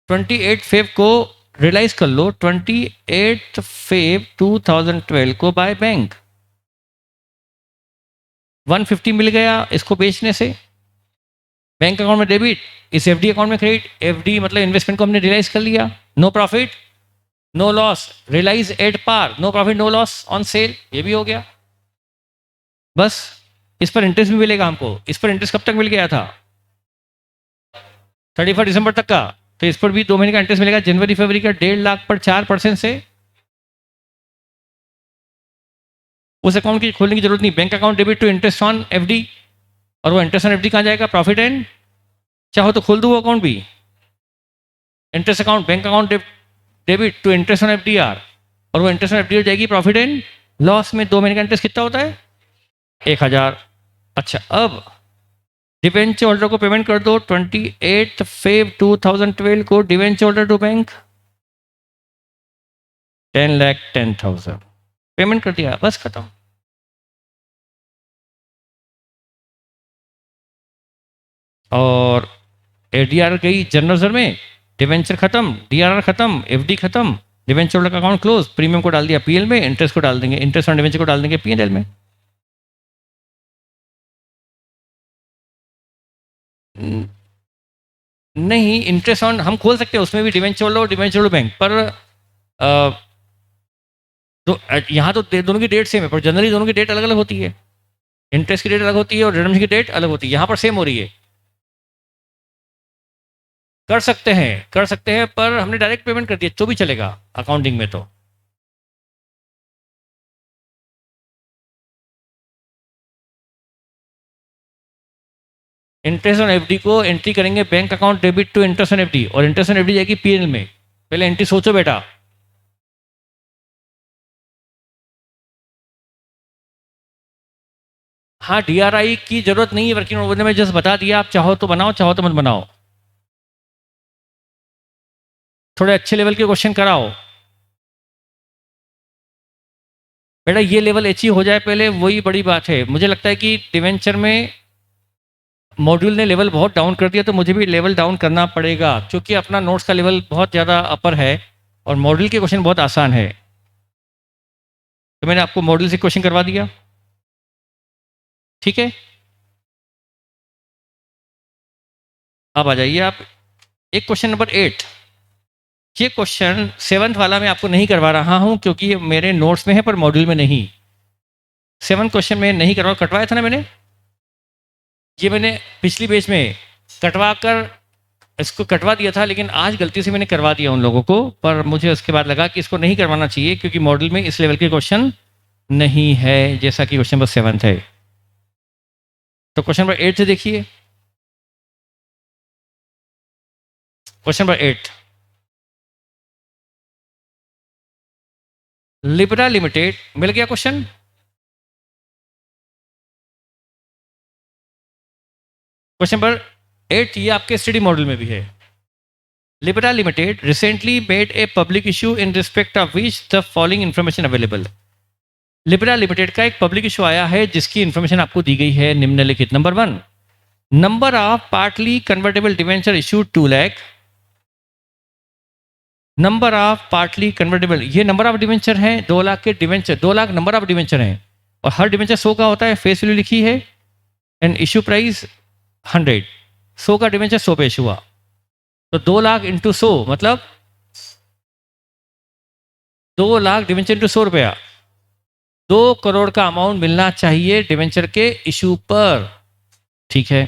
28 फेब को रियलाइज कर लो, 28 फेब 2012 को बाय बैंक 150 मिल गया इसको बेचने से, बैंक अकाउंट में डेबिट, इस एफडी अकाउंट में क्रेडिट। एफडी मतलब इन्वेस्टमेंट को हमने रियलाइज कर लिया, no profit no loss, realise at par, no profit no loss on sale, ये भी हो गया। बस इस पर इंटरेस्ट भी मिलेगा हमको। इस पर इंटरेस्ट कब तक मिल गया था, 31 दिसंबर तक का, तो इस पर भी 2 महीने का इंटरेस्ट मिलेगा, जनवरी फरवरी का 1.5 लाख पर 4% से। उस अकाउंट की खोलने की जरूरत नहीं, bank account debit to interest on FD, और वो इंटरेस्ट ऑन एफडी कहाँ जाएगा, प्रॉफिट एंड, चाहो तो खोल दो वो अकाउंट भी, interest account bank account debit to interest on FDR, और वो इंटरेस्ट ऑन एफडी हो जाएगी प्रॉफिट एंड लॉस में। 2 महीने का इंटरेस्ट कितना होता है, 1,000। अच्छा, अब डिवेंचर होल्डर को पेमेंट कर दो 28 फेब 2012 को, debenture holder to bank 10,10,000 payment कर दिया, बस खत्म। और एडीआर गई जनरल रिजर्व में, डिवेंचर खत्म, डीआरआर खत्म, एफडी खत्म, डिवेंचर होल्डर का अकाउंट क्लोज, प्रीमियम को डाल दिया पीएल में, इंटरेस्ट को डाल देंगे, इंटरेस्ट ऑन डिवेंचर को डाल देंगे पीएनएल में। नहीं, इंटरेस्ट ऑन हम खोल सकते हैं उसमें भी, डिवेंचर होल्डर और डिवेंचर होल्डर बैंक पर, तो यहाँ तो दोनों की डेट सेम है, पर जनरली दोनों की डेट अलग अलग होती है, इंटरेस्ट की डेट अलग होती है और रिडम्पशन की डेट अलग होती है। यहाँ पर सेम हो रही है, कर सकते हैं, कर सकते हैं, पर हमने डायरेक्ट पेमेंट कर दिया तो भी चलेगा अकाउंटिंग में। तो इंटरेस्ट ऑन एफडी को एंट्री करेंगे bank account debit to interest on FD, और इंटरेस्ट ऑन एफडी जाएगी पीएनएल में। पहले एंट्री सोचो बेटा, हाँ डीआरआई की जरूरत नहीं है वर्किंग नोट में, जस्ट बता दिया, आप चाहो तो बनाओ चाहो तो मत बनाओ। थोड़े अच्छे लेवल के क्वेश्चन कराओ बेटा, ये लेवल अचीव हो जाए पहले, वही बड़ी बात है। मुझे लगता है कि डिवेंचर में मॉड्यूल ने लेवल बहुत डाउन कर दिया, तो मुझे भी लेवल डाउन करना पड़ेगा, क्योंकि अपना नोट्स का लेवल बहुत ज़्यादा अपर है और मॉड्यूल के क्वेश्चन बहुत आसान है। तो मैंने आपको मॉड्यूल से क्वेश्चन करवा दिया, ठीक है। अब आ जाइए आप, एक क्वेश्चन नंबर 8। ये क्वेश्चन 7th वाला मैं आपको नहीं करवा रहा हूं, क्योंकि ये मेरे नोट्स में है पर मॉड्यूल में नहीं। 7th क्वेश्चन में नहीं करवा, कटवाया था ना मैंने, ये मैंने पिछली पेज में कटवा कर इसको कटवा दिया था, लेकिन आज गलती से मैंने करवा दिया उन लोगों को, पर मुझे उसके बाद लगा कि इसको नहीं करवाना चाहिए, क्योंकि मॉड्यूल में इस लेवल के क्वेश्चन नहीं है जैसा कि क्वेश्चन नंबर 7 है। तो क्वेश्चन नंबर 8 से देखिए, क्वेश्चन नंबर 8, लिब्रा लिमिटेड, मिल गया क्वेश्चन। क्वेश्चन नंबर 8 ये आपके स्टडी मॉडल में भी है। Libra limited recently made a public issue in respect of which the following information available. Libra limited का एक पब्लिक इशू आया है जिसकी इन्फॉर्मेशन आपको दी गई है निम्नलिखित। Number 1, number of partly convertible debenture issued 2 lakh, number of partly convertible, ये नंबर ऑफ डिवेंचर हैं 2 लाख के debenture, 2 lakh number of debenture हैं और हर डिवेंचर 100 का होता है, फेस वैल्यू लिखी है एंड इशू प्राइस 100, 100 का डिवेंचर 100 पे इशू हुआ, तो 2 लाख इंटू 100 मतलब 2 लाख डिवेंचर इंटू 100 रुपया, 2 करोड़ का अमाउंट मिलना चाहिए डिवेंचर के इशू पर। ठीक है,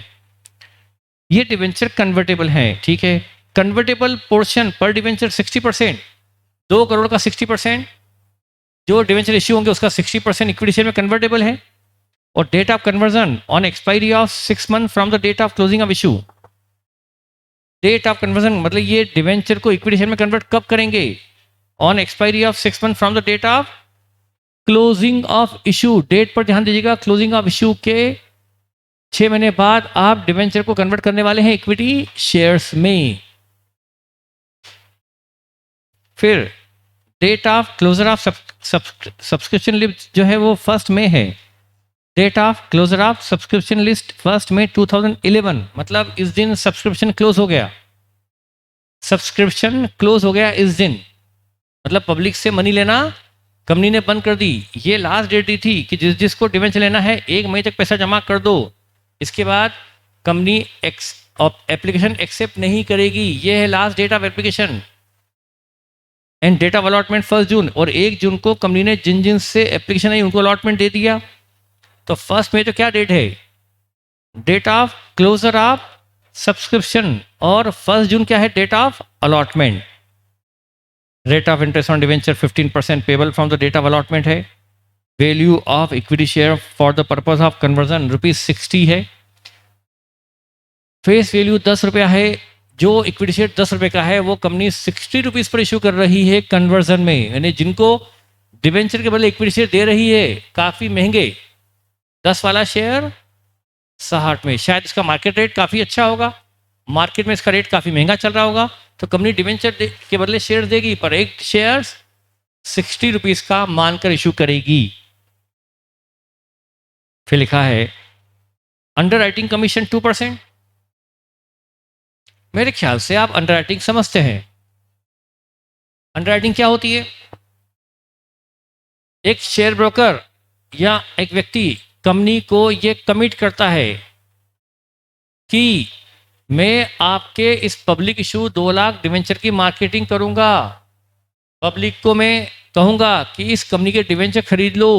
ये डिवेंचर कन्वर्टेबल है। ठीक है, कन्वर्टेबल पोर्शन पर डिवेंचर 60%, 2 करोड़ का 60%, जो डिवेंचर इश्यू होंगे उसका 60% इक्विटी शेयर में कन्वर्टेबल है। और date of conversion on expiry of 6 month from the date of closing of issue. Date of conversion मतलब ये डिवेंचर को इक्विटी शेयर में कन्वर्ट कब करेंगे? On expiry of 6 month from the date of closing of issue. Date पर ध्यान दीजिएगा, क्लोजिंग ऑफ इशू के 6 महीने बाद आप डिवेंचर को कन्वर्ट करने वाले हैं इक्विटी शेयर्स में। फिर date of closure of subscription list जो है वो 1 मई है। Date of closure of subscription list 1 मई 2011, मतलब इस दिन सब्सक्रिप्शन क्लोज हो गया। सब्सक्रिप्शन क्लोज हो गया इस दिन, मतलब पब्लिक से मनी लेना कंपनी ने बंद कर दी। ये लास्ट डेट दी थी कि जिसको डिवेंचर लेना है 1 मई तक पैसा जमा कर दो, इसके बाद कंपनी एप्लीकेशन एक्सेप्ट नहीं करेगी। ये है last date of application. And date of allotment 1 जून, और 1 जून को कंपनी ने जिन जिन से एप्लीकेशन आई उनको अलॉटमेंट दे दिया। तो 1 मई तो क्या डेट है? Date of closure of subscription, और 1 जून क्या है? Date of allotment. Rate of interest on debenture 15% payable from the date of allotment है। Value of equity share for the purpose of conversion ₹60 है। फेस वैल्यू 10 रुपया है। जो इक्विटी शेयर 10 रुपये का है वो कंपनी 60 रुपीज़ पर इशू कर रही है कन्वर्जन में, यानी जिनको डिवेंचर के बदले इक्विटी शेयर दे रही है काफ़ी महंगे, 10 वाला शेयर 60 में। शायद इसका मार्केट रेट काफ़ी अच्छा होगा, मार्केट में इसका रेट काफ़ी महंगा चल रहा होगा, तो कंपनी डिवेंचर के बदले शेयर देगी, पर एक शेयर 60 रुपीज़ का मानकर इशू करेगी। फिर लिखा है अंडर राइटिंग कमीशन 2%। मेरे ख्याल से आप अंडर राइटिंग समझते हैं। अंडर राइटिंग क्या होती है? एक शेयर ब्रोकर या एक व्यक्ति कंपनी को ये कमिट करता है कि मैं आपके इस पब्लिक इशू 2 लाख डिवेंचर की मार्केटिंग करूंगा, पब्लिक को मैं कहूंगा कि इस कंपनी के डिवेंचर खरीद लो,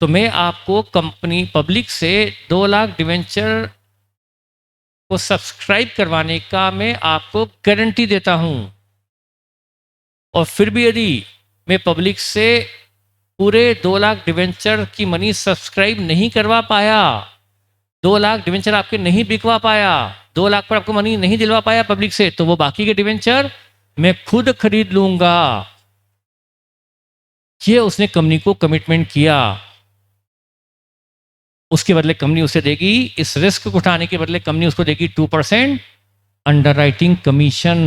तो मैं आपको कंपनी पब्लिक से 2 लाख डिवेंचर को सब्सक्राइब करवाने का मैं आपको गारंटी देता हूं। और फिर भी यदि मैं पब्लिक से पूरे 2 लाख डिवेंचर की मनी सब्सक्राइब नहीं करवा पाया, 2 लाख डिवेंचर आपके नहीं बिकवा पाया, 2 लाख पर आपको मनी नहीं दिलवा पाया पब्लिक से, तो वो बाकी के डिवेंचर मैं खुद खरीद लूंगा। ये उसने कंपनी को कमिटमेंट किया। उसके बदले कंपनी उसे देगी, इस रिस्क को उठाने के बदले कंपनी उसको देगी 2% अंडर राइटिंग कमीशन।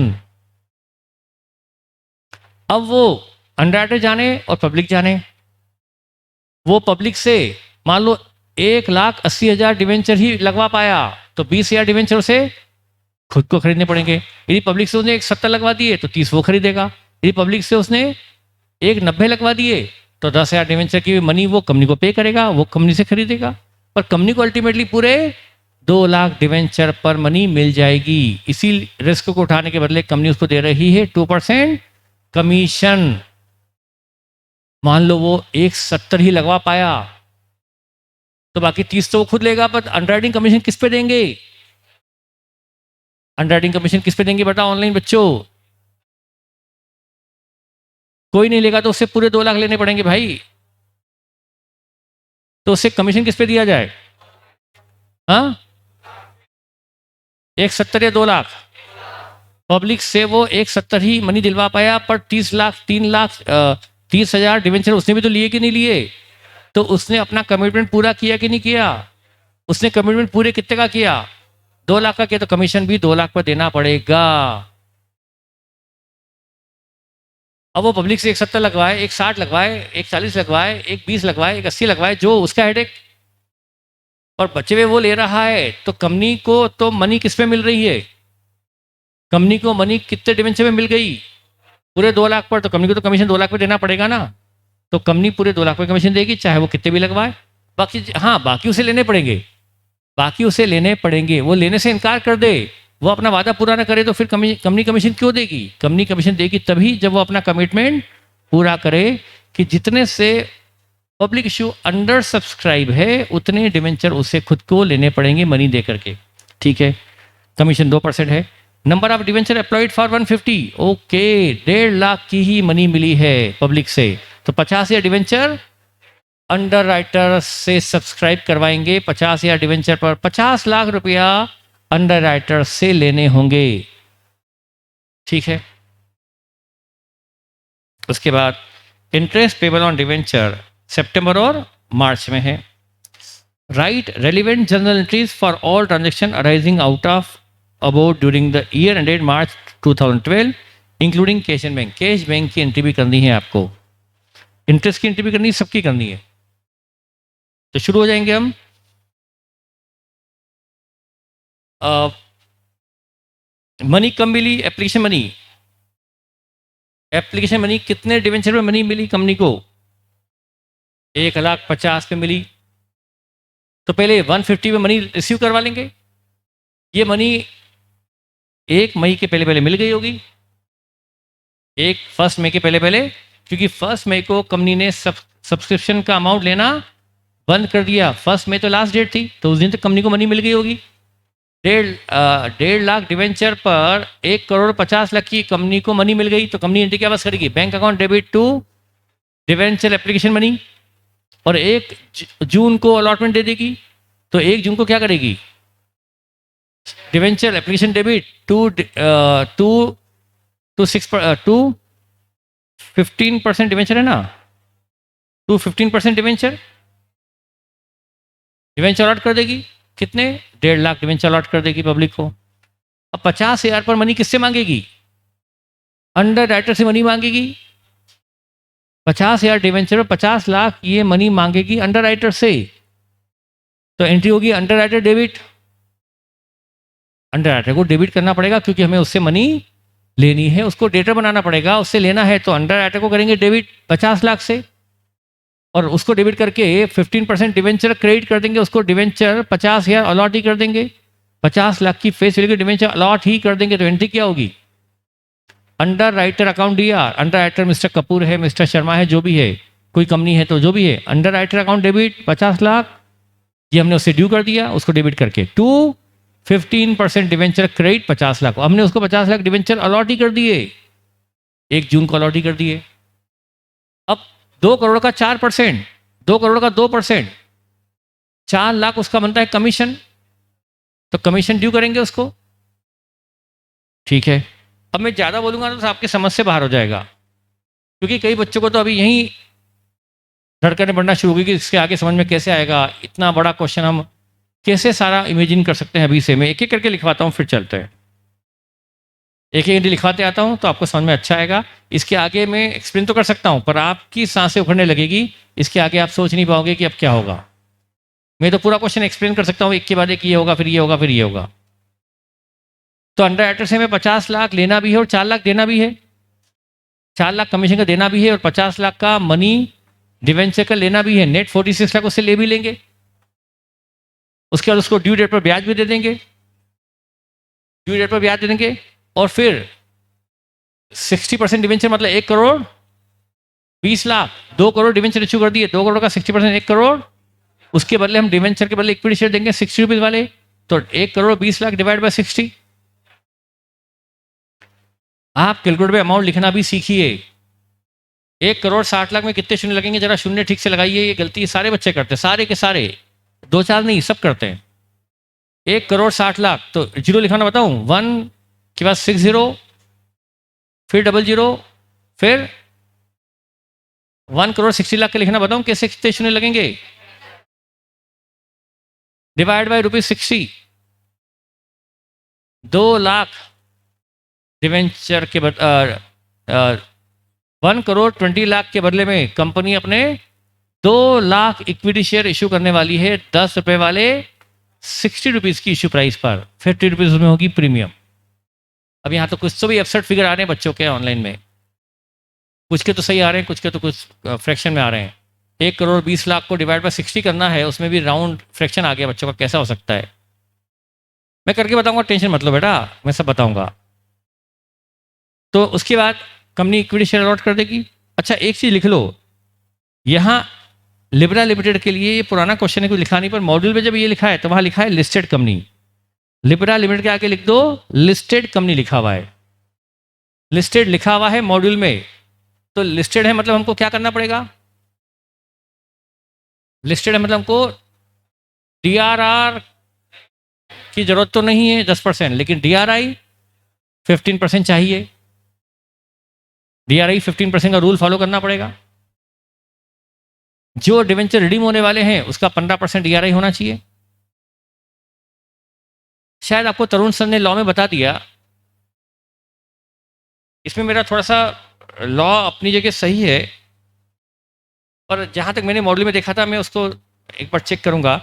अब वो अंडर जाने और पब्लिक जाने, वो पब्लिक से मान लो 1,80,000 डिवेंचर ही लगवा पाया, तो 20,000 डिवेंचर उसे खुद को खरीदने पड़ेंगे। यदि पब्लिक से उसने 1,70 लगवा दिए तो 30 वो खरीदेगा। यदि पब्लिक से उसने 1,90 लगवा दिए तो 10,000 डिवेंचर की मनी वो कंपनी को पे करेगा, वो कंपनी से खरीदेगा। पर कंपनी को अल्टीमेटली पूरे 2 लाख डिवेंचर पर मनी मिल जाएगी। इसी रिस्क को उठाने के बदले कंपनी उसको दे रही है 2% कमीशन। मान लो वो 1,70 ही लगवा पाया तो बाकी 30 तो वो खुद लेगा, पर अंडरराइटिंग कमीशन किस पे देंगे? अंडरराइटिंग कमीशन किस पे देंगे बताओ ऑनलाइन बच्चों? कोई नहीं लेगा तो उससे पूरे 2 लाख लेने पड़ेंगे भाई, तो उससे कमीशन किस पे दिया जाए? हाँ, 1,70 या 2 लाख? पब्लिक से वो 1,70 ही मनी दिलवा पाया, पर 30 लाख 30,000 डिवेंचर उसने भी तो लिए कि नहीं लिए? तो उसने अपना कमिटमेंट पूरा किया कि नहीं किया? उसने कमिटमेंट पूरे कितने का किया? 2 लाख का किया, तो कमीशन भी 2 लाख पर देना पड़ेगा। अब वो पब्लिक से 1,70 लगवाए, 1,60 लगवाए, 1,40 लगवाए, 1,20 लगवाए, 1,80 लगवाए, जो उसका हेडेक। और बचे हुए वो ले रहा है, तो कंपनी को तो मनी किस पे मिल रही है? कंपनी को मनी कितने डिवेंचर में मिल गई? पूरे 2 लाख पर। तो कंपनी को तो कमीशन 2 लाख पे देना पड़ेगा ना। तो कंपनी पूरे 2 लाख पे कमीशन देगी, चाहे वो कितने भी लगवाए। बाकी हाँ, बाकी उसे लेने पड़ेंगे, बाकी उसे लेने पड़ेंगे। वो लेने से इनकार कर दे, वो अपना वादा पूरा ना करे, तो फिर कंपनी कमीशन क्यों देगी? कंपनी कमीशन देगी तभी जब वो अपना कमिटमेंट पूरा करे कि जितने से पब्लिक इश्यू अंडर सब्सक्राइब है उतने डिवेंचर उसे खुद को लेने पड़ेंगे मनी दे करके। ठीक है, कमीशन 2% है। Number of debenture employed for 150, okay, 1.5 lakh की ही मनी मिली है पब्लिक से, तो 50,000 डिवेंचर अंडर राइटर से सब्सक्राइब करवाएंगे। 50,000 डिवेंचर पर 50 लाख रुपया अंडर राइटर से लेने होंगे। ठीक है, उसके बाद इंटरेस्ट पेबल ऑन डिवेंचर सितंबर और मार्च में है। Right relevant journal entries for all transaction arising out of about during the year ended March 2012 including cash and bank. Cash bank की एंट्री भी करनी है आपको, इंटरेस्ट की एंट्री भी करनी है, सबकी करनी है। तो शुरू हो जाएंगे हम। मनी कम मिली, एप्लीकेशन मनी। एप्लीकेशन मनी कितने डिवेंचर में मनी मिली कंपनी को? 1,50,000 पे मिली। तो पहले 150 में मनी रिसीव करवा लेंगे। ये मनी 1 मई के पहले पहले मिल गई होगी, 1 मई के पहले पहले, क्योंकि 1 मई को कंपनी ने सब्सक्रिप्शन का अमाउंट लेना बंद कर दिया। 1 मई तो लास्ट डेट थी, तो उस दिन तक कंपनी को मनी मिल गई होगी। 1.5 लाख डिवेंचर पर 1,50,00,000 की कंपनी को मनी मिल गई, तो कंपनी एंट्री क्या बस करेगी? Bank account debit to debenture application money, और 1 जून को अलॉटमेंट दे देगी। तो 1 जून को क्या करेगी? Debenture application debit to 15% debenture है ना, 15% डिवेंचर अलॉट कर देगी। कितने? 1.5 लाख डिवेंचर अलॉट कर देगी पब्लिक को। अब 50,000 पर मनी किससे मांगेगी? अंडर राइटर से मनी मांगेगी। 50,000 डिवेंचर पर 50 लाख ये मनी मांगेगी अंडर राइटर से। तो एंट्री होगी under writer debit. Under writer को डेबिट करना पड़ेगा क्योंकि हमें उससे मनी लेनी है, उसको डेटर बनाना पड़ेगा, उससे लेना है, तो अंडर राइटर को करेंगे डेबिट 50 लाख से, और उसको डेबिट करके 15% डिवेंचर क्रेडिट कर देंगे। उसको डिवेंचर 50,000 अलॉट ही कर देंगे, 50 लाख की फेस वैल्यू के डिवेंचर अलॉट ही कर देंगे। तो एंट्री क्या होगी? अंडर राइटर अकाउंट दिया, अंडर राइटर मिस्टर कपूर है, मिस्टर शर्मा है, जो भी है, कोई कंपनी है तो जो भी है, under writer account debit 50 lakh, ये हमने उससे ड्यू कर दिया, उसको डेबिट करके टू 15% डिवेंचर क्रेडिट 50 लाख। हमने उसको 50 लाख डिवेंचर अलॉट ही कर दिए, 1 जून को अलॉट ही कर दिए। अब 2 करोड़ का 4%, 2 करोड़ का 2%, 4 लाख उसका बनता है कमीशन, तो कमीशन ड्यू करेंगे उसको। ठीक है, अब मैं ज़्यादा बोलूंगा तो आपकी समझ से बाहर हो जाएगा, क्योंकि कई बच्चों को तो अभी यहीं धड़कने बढ़ना शुरू होगी कि इसके आगे समझ में कैसे आएगा, इतना बड़ा क्वेश्चन हम कैसे सारा इमेजिन कर सकते हैं। अभी से मैं एक एक करके लिखवाता हूँ, फिर चलते हैं। एक एक लिखवाते आता हूँ तो आपको समझ में अच्छा आएगा। इसके आगे मैं एक्सप्लेन तो कर सकता हूँ, पर आपकी सांसें उखड़ने लगेगी, इसके आगे आप सोच नहीं पाओगे कि अब क्या होगा। मैं तो पूरा क्वेश्चन एक्सप्लेन कर सकता हूँ, एक के बाद एक, ये होगा, फिर ये होगा, फिर ये होगा। तो अंडर राइटर से हमें 50 लाख लेना भी है और 4 लाख देना भी है। 4 लाख कमीशन का देना भी है और 50 लाख का मनी डिवेंचर का लेना भी है। नेट 46 लाख उससे ले भी लेंगे। उसके बाद उसको ड्यू डेट पर ब्याज भी दे देंगे, ड्यू डेट पर ब्याज दे देंगे। और फिर 60% डिवेंचर मतलब 1,20,00,000, 2 करोड़ डिवेंचर इश्यू कर दिए, 2 करोड़ का 60% 1 करोड़। उसके बदले हम डिवेंचर के बदले इक्विटी शेयर देंगे 60 रुपीज वाले, तो 1,20,00,000 डिवाइड बाय 60। आप कैलकुलेटर पे अमाउंट लिखना भी सीखिए। 1,60,00,000 में कितने शून्य लगेंगे? जरा शून्य ठीक से लगाइए। ये गलती सारे बच्चे करते हैं, सारे के सारे, 2-4 नहीं, सब करते हैं। 1,60,00,000 तो जीरो लिखाना बताऊं, 1 के बाद 60, फिर 00, फिर 1,60,00,000 के लिखना बताऊं कैसे कितने शून्य लगेंगे? Divide by ₹60। 2 लाख डिवेंचर के 1,20,00,000 के बदले में कंपनी अपने 2 लाख इक्विटी शेयर इशू करने वाली है 10 रुपए वाले 60 रुपीज़ की इशू प्राइस पर, 50 रुपीज़ उसमें होगी प्रीमियम। अब यहाँ तो कुछ तो भी एब्सर्ड फिगर आ रहे हैं बच्चों के ऑनलाइन में, कुछ के तो सही आ रहे हैं, कुछ के तो कुछ फ्रैक्शन में आ रहे हैं। 1 करोड़ 20 लाख को डिवाइड बाय 60 करना है, उसमें भी राउंड फ्रैक्शन आ गया बच्चों का, कैसा हो सकता है? मैं करके बताऊंगा, टेंशन मत लो बेटा, मैं सब बताऊंगा। तो उसके बाद कंपनी इक्विटी शेयर अलॉट कर देगी। अच्छा एक चीज़ लिख लो, यहाँ लिब्रा लिमिटेड के लिए ये पुराना क्वेश्चन है, कुछ लिखा नहीं, पर मॉड्यूल में जब ये लिखा है तो वहाँ लिखा है लिस्टेड कंपनी। लिब्रा लिमिटेड के आगे लिख दो लिस्टेड कंपनी लिखा हुआ है, लिस्टेड लिखा हुआ है मॉड्यूल में, तो लिस्टेड है मतलब हमको क्या करना पड़ेगा? लिस्टेड है मतलब हमको डीआरआर की जरूरत तो नहीं है 10%, लेकिन डीआरआई 15% चाहिए। डीआरआई 15% का रूल फॉलो करना पड़ेगा। जो डिवेंचर रिडीम होने वाले हैं उसका 15% डीआरआई होना चाहिए। शायद आपको तरुण सर ने लॉ में बता दिया, इसमें मेरा थोड़ा सा लॉ अपनी जगह सही है, पर जहां तक मैंने मॉडल में देखा था मैं उसको एक बार चेक करूंगा।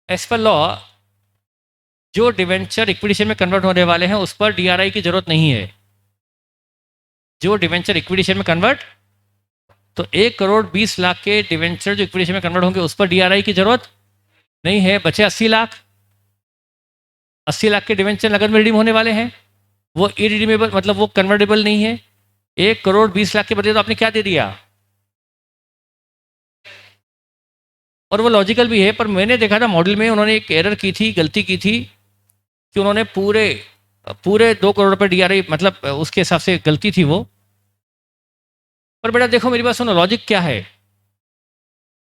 एज पर लॉ जो डिवेंचर इक्विटी शेयर में कन्वर्ट होने वाले हैं उस पर डीआरआई की जरूरत नहीं है। जो डिवेंचर इक्विटी शेयर में कन्वर्ट, तो 1 करोड़ 20 लाख के डिवेंचर जो इक्विटी शेयर में कन्वर्ट होंगे उस पर डीआरआई की जरूरत नहीं है। बचे 80 लाख, 80 लाख के डिवेंचर नगद में रिडीम होने वाले हैं, वो इरिडीमेबल मतलब वो कन्वर्टेबल नहीं है। 1 करोड़ 20 लाख के बदले तो आपने क्या दे दिया, और वो लॉजिकल भी है, पर मैंने देखा था मॉडल में उन्होंने एक एरर की थी, गलती की थी कि उन्होंने पूरे पूरे 2 करोड़ रुपये डीआरआई मतलब उसके हिसाब से गलती थी वो। पर बेटा देखो मेरी बात सुनो, लॉजिक क्या है?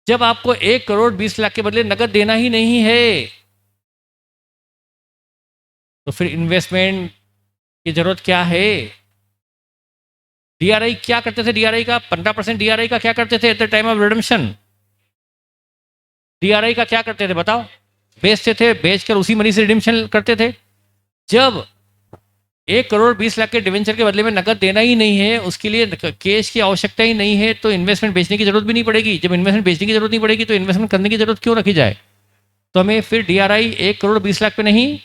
जब आपको 1 करोड़ 20 लाख के बदले नगद देना ही नहीं है तो फिर इन्वेस्टमेंट की जरूरत क्या है? डीआरआई क्या करते थे? डीआरआई का 15% डीआरआई का क्या करते थे at the time of redemption? DRI का क्या करते थे बताओ? बेचते थे, बेचकर उसी मनी से रिडम्पशन करते थे। जब 1 करोड़ 20 लाख के डिवेंचर के बदले में नकद देना ही नहीं है, उसके लिए कैश की आवश्यकता ही नहीं है, तो इन्वेस्टमेंट बेचने की जरूरत भी नहीं पड़ेगी। जब इन्वेस्टमेंट बेचने की जरूरत नहीं पड़ेगी तो इन्वेस्टमेंट करने की जरूरत क्यों रखी जाए? तो हमें फिर डीआरआई 1 करोड़ 20 लाख पे नहीं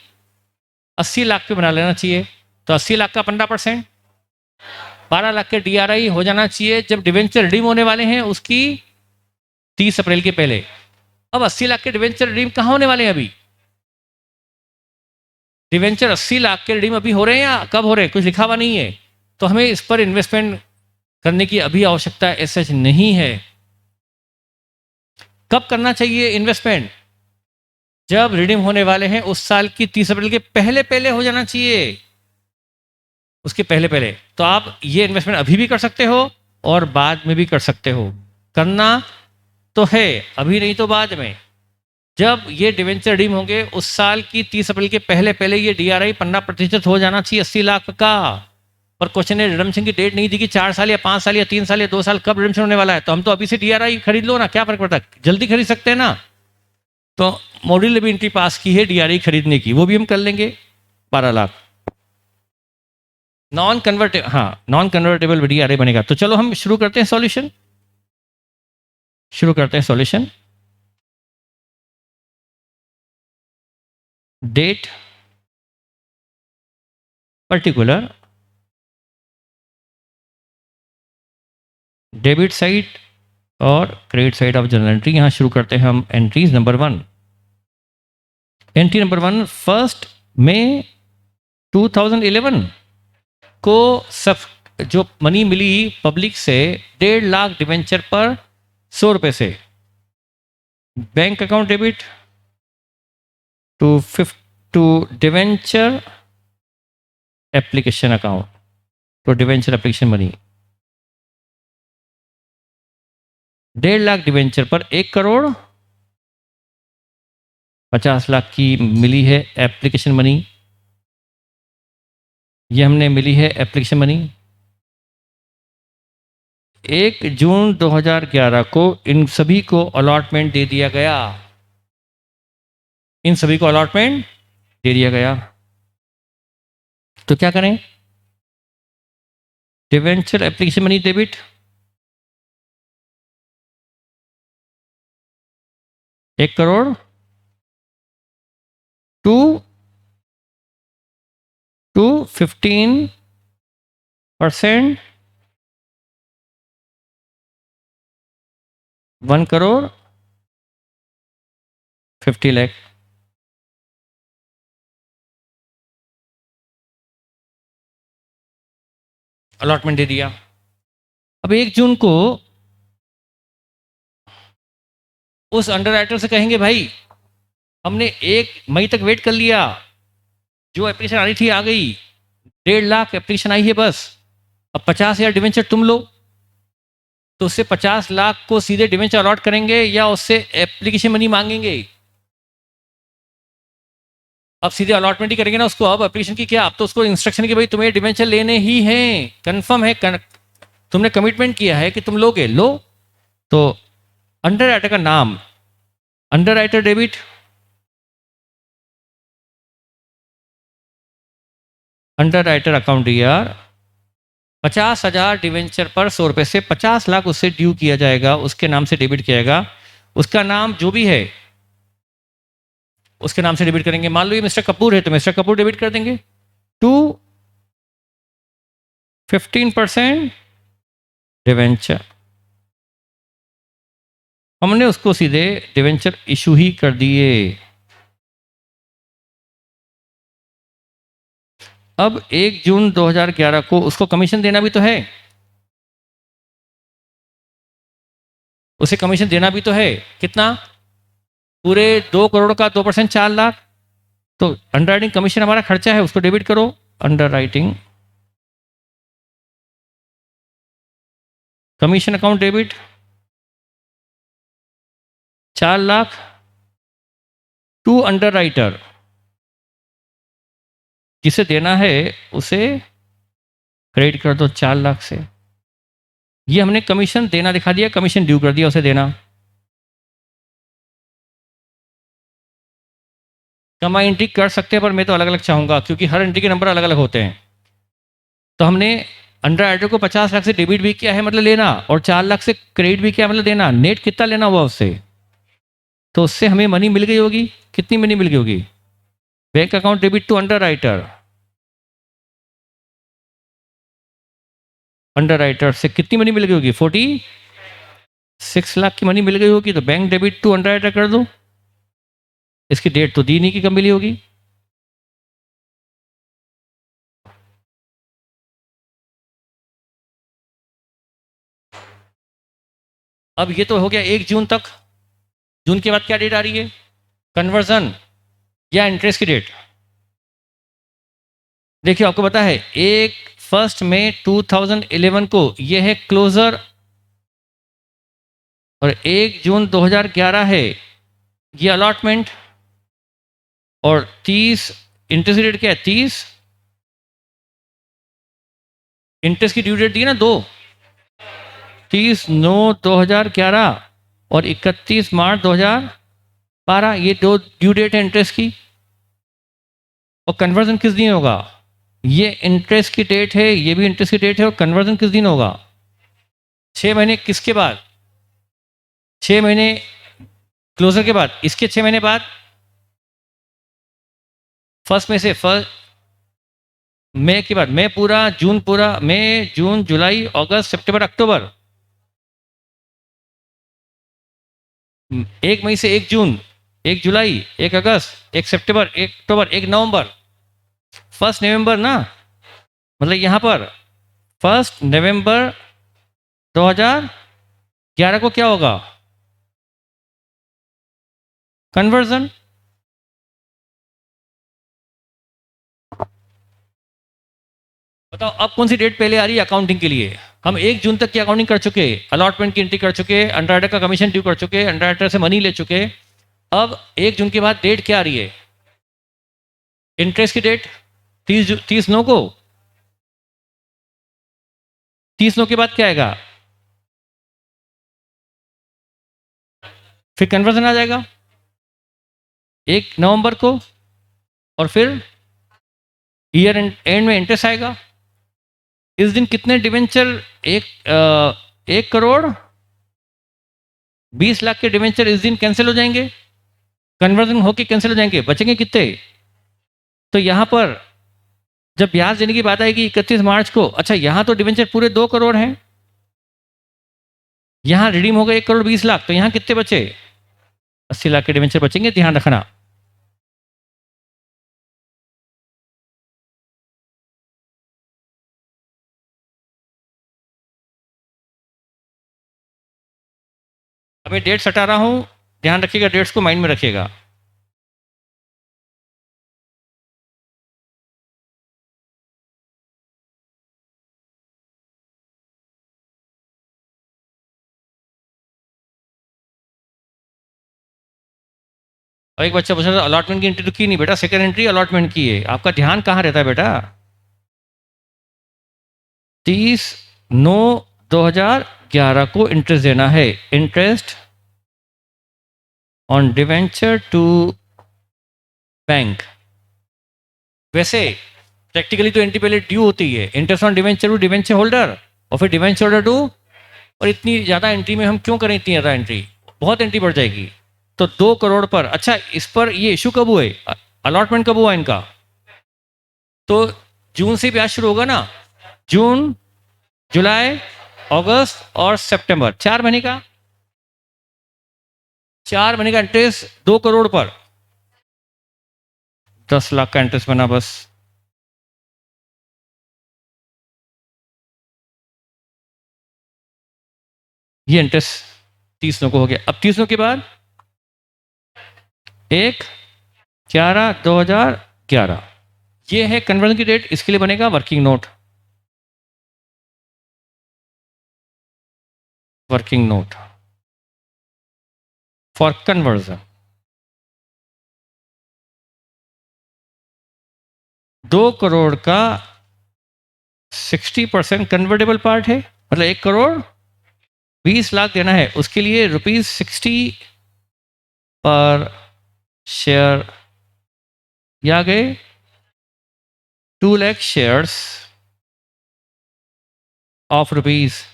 80 लाख पे बना लेना चाहिए। तो 80 लाख का 15% 12 लाख के डीआरआई हो जाना चाहिए जब डिवेंचर रिडीम होने वाले हैं उसकी 30 अप्रैल के पहले। अब 80 लाख के डिवेंचर रिडीम कहाँ होने वाले हैं? अभी डिवेंचर 80 लाख के रिडीम अभी हो रहे हैं या कब हो रहे हैं? कुछ लिखा हुआ नहीं है। तो हमें इस पर इन्वेस्टमेंट करने की अभी आवश्यकता ऐसा नहीं है। कब करना चाहिए इन्वेस्टमेंट? जब रिडीम होने वाले हैं उस साल की 30 अप्रैल के पहले पहले हो जाना चाहिए, उसके पहले पहले। तो आप ये इन्वेस्टमेंट अभी भी कर सकते हो और बाद में भी कर सकते हो। करना तो है, अभी नहीं तो बाद में। जब ये डिवेंचर रिडीम होंगे उस साल की 30 अप्रैल के पहले पहले ये डीआरआई 15% हो जाना चाहिए 80 लाख का। पर क्वेश्चन ने रिडम्पशन की डेट नहीं दी कि 4 साल या 5 साल या 3 साल या 2 साल कब रिडम्पशन होने वाला है। तो हम तो अभी से डीआरआई खरीद लो ना, क्या फर्क पड़ता है, जल्दी खरीद सकते हैं ना। तो मॉड्यूल ने भी एंट्री पास की है डीआरआई खरीदने की, वो भी हम कर लेंगे 12 लाख। नॉन कन्वर्टेबल डीआरआई बनेगा। तो चलो हम शुरू करते हैं सॉल्यूशन, शुरू करते हैं solution. Date particular debit side और credit side of journal entry. यहां शुरू करते हैं हम एंट्रीज। नंबर 1, एंट्री नंबर 1, 1 मई 2011 को सब जो मनी मिली पब्लिक से 1.5 लाख डिवेंचर पर 100 रुपए से, bank account debit to debenture application account, तो debenture application money 1.5 lakh debenture पर 1 करोड़ 50 लाख की मिली है एप्लीकेशन मनी। ये हमने मिली है एप्लीकेशन मनी। 1 जून 2011 को इन सभी को अलॉटमेंट दे दिया गया, इन सभी को अलॉटमेंट दे दिया गया। तो क्या करें? Debenture application money debit 1 crore to 15%, 1 crore 50 lakh. Allotment दे दिया। अब 1 जून को उस अंडर राइटर से कहेंगे भाई हमने 1 मई तक वेट कर लिया, जो एप्लीकेशन आ रही थी आ गई, 1.5 लाख एप्लीकेशन आई है बस, अब 50,000 डिवेंचर तुम लो। तो उससे 50 लाख को सीधे डिवेंचर अलॉट करेंगे या उससे एप्लीकेशन मनी मांगेंगे? अब सीधे अलॉटमेंट ही करेंगे ना उसको। अब एप्लीकेशन की क्या, अब तो उसको इंस्ट्रक्शन कि भाई तुम्हें डिवेंचर लेने ही हैं, कंफर्म है, तुमने कमिटमेंट किया है कि तुम लोगे, लो। तो अंडर राइटर का नाम, under writer debit, under writer account ER, 50,000 debenture पर 100 रुपए से 50 लाख उससे ड्यू किया जाएगा, उसके नाम से डेबिट किया जाएगा। उसका नाम जो भी है उसके नाम से डेबिट करेंगे। मान लो ये मिस्टर कपूर है तो मिस्टर कपूर डेबिट कर देंगे टू 15% डिवेंचर। हमने उसको सीधे डिवेंचर इशू ही कर दिए। अब 1 जून 2011 को उसको कमीशन देना भी तो है, उसे कमीशन देना भी तो है। कितना? पूरे 2 करोड़ का 2%, 4 लाख। तो अंडर राइटिंग कमीशन हमारा खर्चा है, उसको डेबिट करो। Underwriting commission account debit 4 lakh to underwriter, जिसे देना है उसे क्रेडिट कर दो 4 लाख से। ये हमने कमीशन देना दिखा दिया, कमीशन ड्यू कर दिया उसे देना। कमाई एंट्री कर सकते हैं पर मैं तो अलग अलग चाहूंगा क्योंकि हर एंट्री के नंबर अलग अलग होते हैं। तो हमने अंडर राइटर को 50 लाख से डेबिट भी किया है मतलब लेना, और 4 लाख से क्रेडिट भी किया है मतलब देना। नेट कितना लेना हुआ उससे? तो उससे हमें मनी मिल गई होगी। कितनी मनी मिल गई होगी? Bank account debit to underwriter, underwriter से कितनी मनी मिल गई होगी? 46 लाख की मनी मिल गई होगी। तो bank debit to underwriter कर दो। इसकी डेट तो दी नहीं कि कब मिली होगी। अब ये तो हो गया 1 जून तक। जून के बाद क्या डेट आ रही है? कन्वर्जन या इंटरेस्ट की डेट। देखिए आपको पता है 1 मई 2011 को ये है क्लोजर, और 1 जून 2011 है ये अलॉटमेंट, और 30 इंटरेस्ट की डेट क्या है? 30 इंटरेस्ट की ड्यू डेट दी ना दो, 30/9/2011 और 31 मार्च 2012, ये दो ड्यू डेट है इंटरेस्ट की। और कन्वर्जन किस दिन होगा? ये इंटरेस्ट की डेट है, ये भी इंटरेस्ट की डेट है, और कन्वर्जन किस दिन होगा? 6 महीने किसके बाद? 6 महीने क्लोजर के बाद, इसके 6 महीने बाद, फर्स्ट में से फर्स्ट मई के बाद, मई पूरा, जून पूरा, मई जून जुलाई अगस्त सितंबर अक्टूबर, 1 मई से 1 जून, 1 जुलाई, 1 अगस्त, 1 सितंबर, 1 अक्टूबर, 1 नवंबर, 1 नवंबर ना, मतलब यहां पर 1 नवंबर 2011 को क्या होगा? कन्वर्जन। बताओ अब कौन सी डेट पहले आ रही है अकाउंटिंग के लिए? हम 1 जून तक की अकाउंटिंग कर चुके, अलॉटमेंट की एंट्री कर चुके, अंडरराइटर का कमीशन ड्यू कर चुके, अंडरराइटर से मनी ले चुके। अब 1 जून के बाद डेट क्या आ रही है? इंटरेस्ट की डेट 30/9 को। 30/9 के बाद क्या आएगा? फिर कन्वर्जन आ जाएगा 1 नवंबर को, और फिर ईयर एंड में इंटरेस्ट आएगा। इस दिन कितने डिवेंचर? 1 करोड़ 20 लाख के डिवेंचर इस दिन कैंसिल हो जाएंगे। कन्वर्जन होके कैंसिल हो जाएंगे, बचेंगे कितने? तो यहां पर जब ब्याज देने की बात आएगी 31 मार्च को, अच्छा यहां तो डिवेंचर पूरे 2 करोड़ हैं, यहां रिडीम हो गए 1 करोड़ 20 लाख, तो यहां कितने बचे? 80 लाख के डिवेंचर बचेंगे, ध्यान रखना। अभी डेट्स हटा रहा हूं, ध्यान रखिएगा, डेट्स को माइंड में रखिएगा। और एक बच्चा पूछ रहा था अलॉटमेंट की एंट्री तो की नहीं बेटा, सेकंड एंट्री अलॉटमेंट की है। आपका ध्यान कहाँ रहता है बेटा? 30/9/2011 को इंटरेस्ट देना है, interest on debenture to bank. वैसे प्रैक्टिकली तो एंट्री पहले ड्यू होती है, interest on debenture to debenture holder, और फिर डिवेंचर होल्डर टू, और इतनी ज़्यादा एंट्री में हम क्यों करें, इतनी ज़्यादा एंट्री, बहुत एंट्री बढ़ जाएगी। तो 2 करोड़ पर, अच्छा इस पर ये इशू कब हुए, अलॉटमेंट कब हुआ इनका? तो जून से ब्याज शुरू होगा ना, जून, जुलाई, अगस्त और सितंबर, 4 महीने का, 4 महीने का इंटरेस्ट 2 करोड़ पर, 10 लाख का इंटरेस्ट बना बस। ये इंटरेस्ट 30 को हो गया। अब 30 के बाद 1/11/2011, ये है कन्वर्जन की डेट, इसके लिए बनेगा working note, working note for conversion. 2 crore का 60% कन्वर्टेबल पार्ट है, मतलब 1 करोड़ 20 लाख देना है, उसके लिए ₹60 पर शेयर, या गए 2 lakh shares of ₹10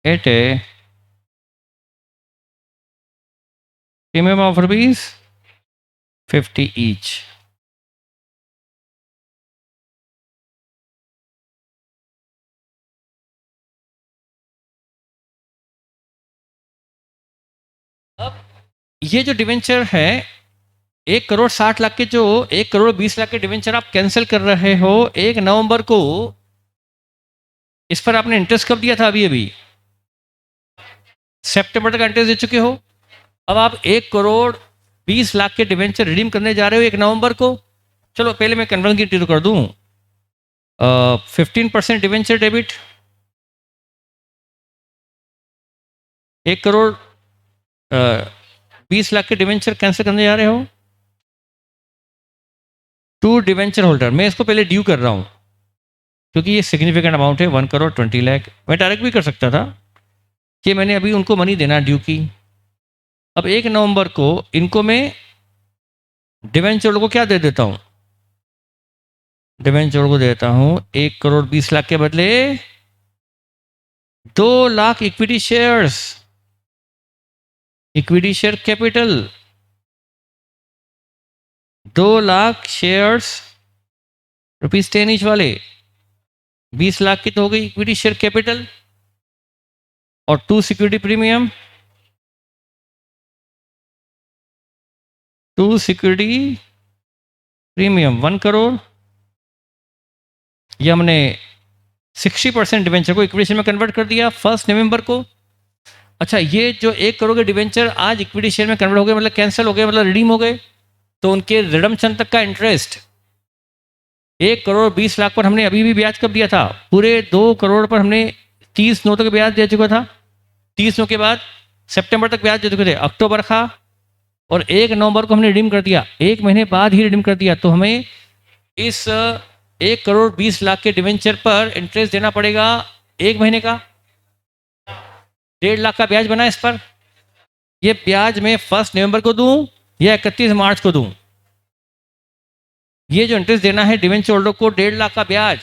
at a premium of ₹50 each. अब ये जो डिवेंचर है 1 करोड़ 60 लाख के, जो 1 करोड़ 20 लाख के डिवेंचर आप कैंसिल कर रहे हो 1 नवंबर को, इस पर आपने इंटरेस्ट कब दिया था? अभी अभी सितंबर तक इंटरेस्ट दे चुके हो। अब आप 1 करोड़ 20 लाख के डिवेंचर रिडीम करने जा रहे हो 1 नवंबर को। चलो पहले मैं कन्वर्जन की एंट्री कर दूं, 15% डिवेंचर डेबिट, 1 करोड़ 20 लाख के डिवेंचर कैंसिल करने जा रहे हो टू डिवेंचर होल्डर। मैं इसको पहले ड्यू कर रहा हूं क्योंकि ये सिग्निफिकेंट अमाउंट है, 1 करोड़ 20 लाख। मैं डायरेक्ट भी कर सकता था कि मैंने अभी उनको मनी देना ड्यू की। अब 1 नवंबर को इनको मैं डिवेंचर होल्डर को क्या दे देता हूं, डिवेंचर को देता हूं 1 करोड़ 20 लाख के बदले 2 lakh equity shares, equity share capital, 2 lakh shares ₹10 each वाले, 20 लाख की तो हो गई इक्विटी शेयर कैपिटल, और 2 security premium, 2 security premium 1 crore. ये हमने 60% डिवेंचर को इक्विटी में कन्वर्ट कर दिया 1 नवंबर को। अच्छा ये जो 1 करोड़ के डिवेंचर आज इक्विटी शेयर में कन्वर्ट हो गए, मतलब कैंसिल हो गए, मतलब रिडीम हो गए, तो उनके रिडम्पशन तक का इंटरेस्ट 1 करोड़ 20 लाख पर हमने अभी भी ब्याज कब दिया था? पूरे 2 करोड़ पर हमने 30 नौ तक ब्याज दे चुका था। 30 नौ के बाद सितंबर तक ब्याज दे चुके थे, अक्टूबर का, और 1 नवंबर को हमने रिडीम कर दिया, 1 महीने बाद ही रिडीम कर दिया। तो हमें इस 1 करोड़ 20 लाख के डिवेंचर पर इंटरेस्ट देना पड़ेगा 1 महीने का, 1.5 लाख का ब्याज बना इस पर। ये ब्याज मैं 1 नवंबर को दूं या 31 मार्च को दूं? ये जो इंटरेस्ट देना है डिवेंचर होल्डर को 1.5 लाख का ब्याज,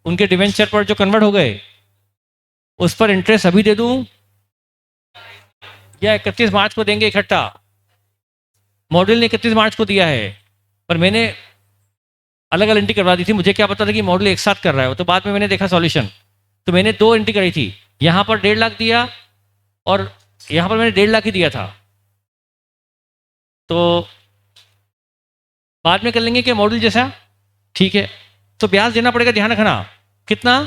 उनके डिवेंचर पर जो कन्वर्ट हो गए, उस पर इंटरेस्ट अभी दे दूं या 31 मार्च को देंगे इकट्ठा? मॉड्यूल ने 31 मार्च को दिया है, पर मैंने अलग अलग एंट्री करवा दी थी। मुझे क्या पता था कि मॉड्यूल एक साथ कर रहा है, तो बाद में मैंने देखा सॉल्यूशन, तो मैंने 2 एंट्री करी थी। यहाँ पर 1.5 लाख दिया और यहाँ पर मैंने 1.5 लाख ही दिया था। तो बाद में कर लेंगे क्या मॉड्यूल जैसा? ठीक है। तो ब्याज देना पड़ेगा, ध्यान रखना। कितना?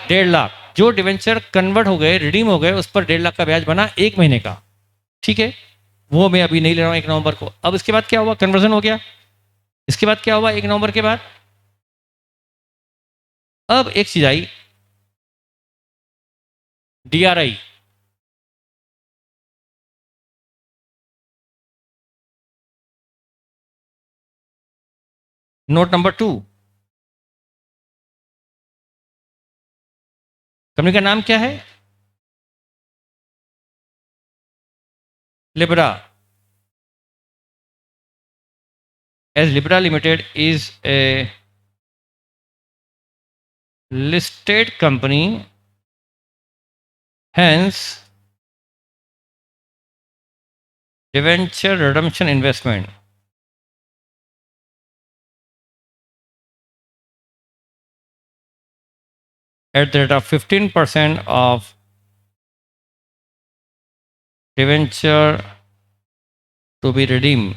1.5 लाख। जो डिवेंचर कन्वर्ट हो गए, रिडीम हो गए, उस पर 1.5 लाख का ब्याज बना 1 महीने का। ठीक है, वो मैं अभी नहीं ले रहा हूँ 1 नवंबर को। अब इसके बाद क्या हुआ? कन्वर्जन हो गया। इसके बाद क्या हुआ 1 नवंबर के बाद? अब एक चीज आई, DRI। Note number 2। कंपनी का नाम क्या है? Libra. As Libra limited is a listed company, hence debenture redemption investment at the rate of 15% of debenture to be redeemed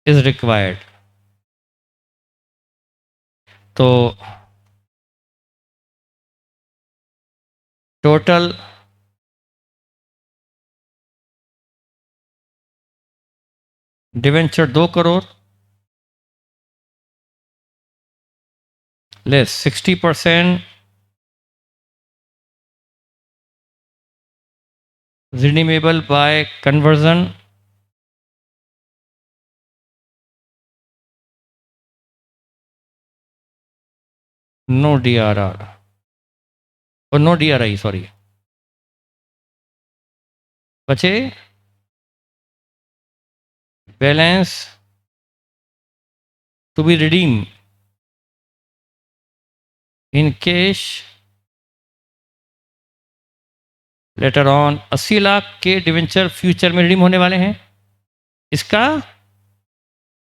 is required। तो total debenture 2 crore less 60% redeemable by conversion no DRR और नो DRI, सॉरी। बचे balance to be redeem in cash later on. 80 lakh के डिवेंचर फ्यूचर में रिडीम होने वाले हैं। इसका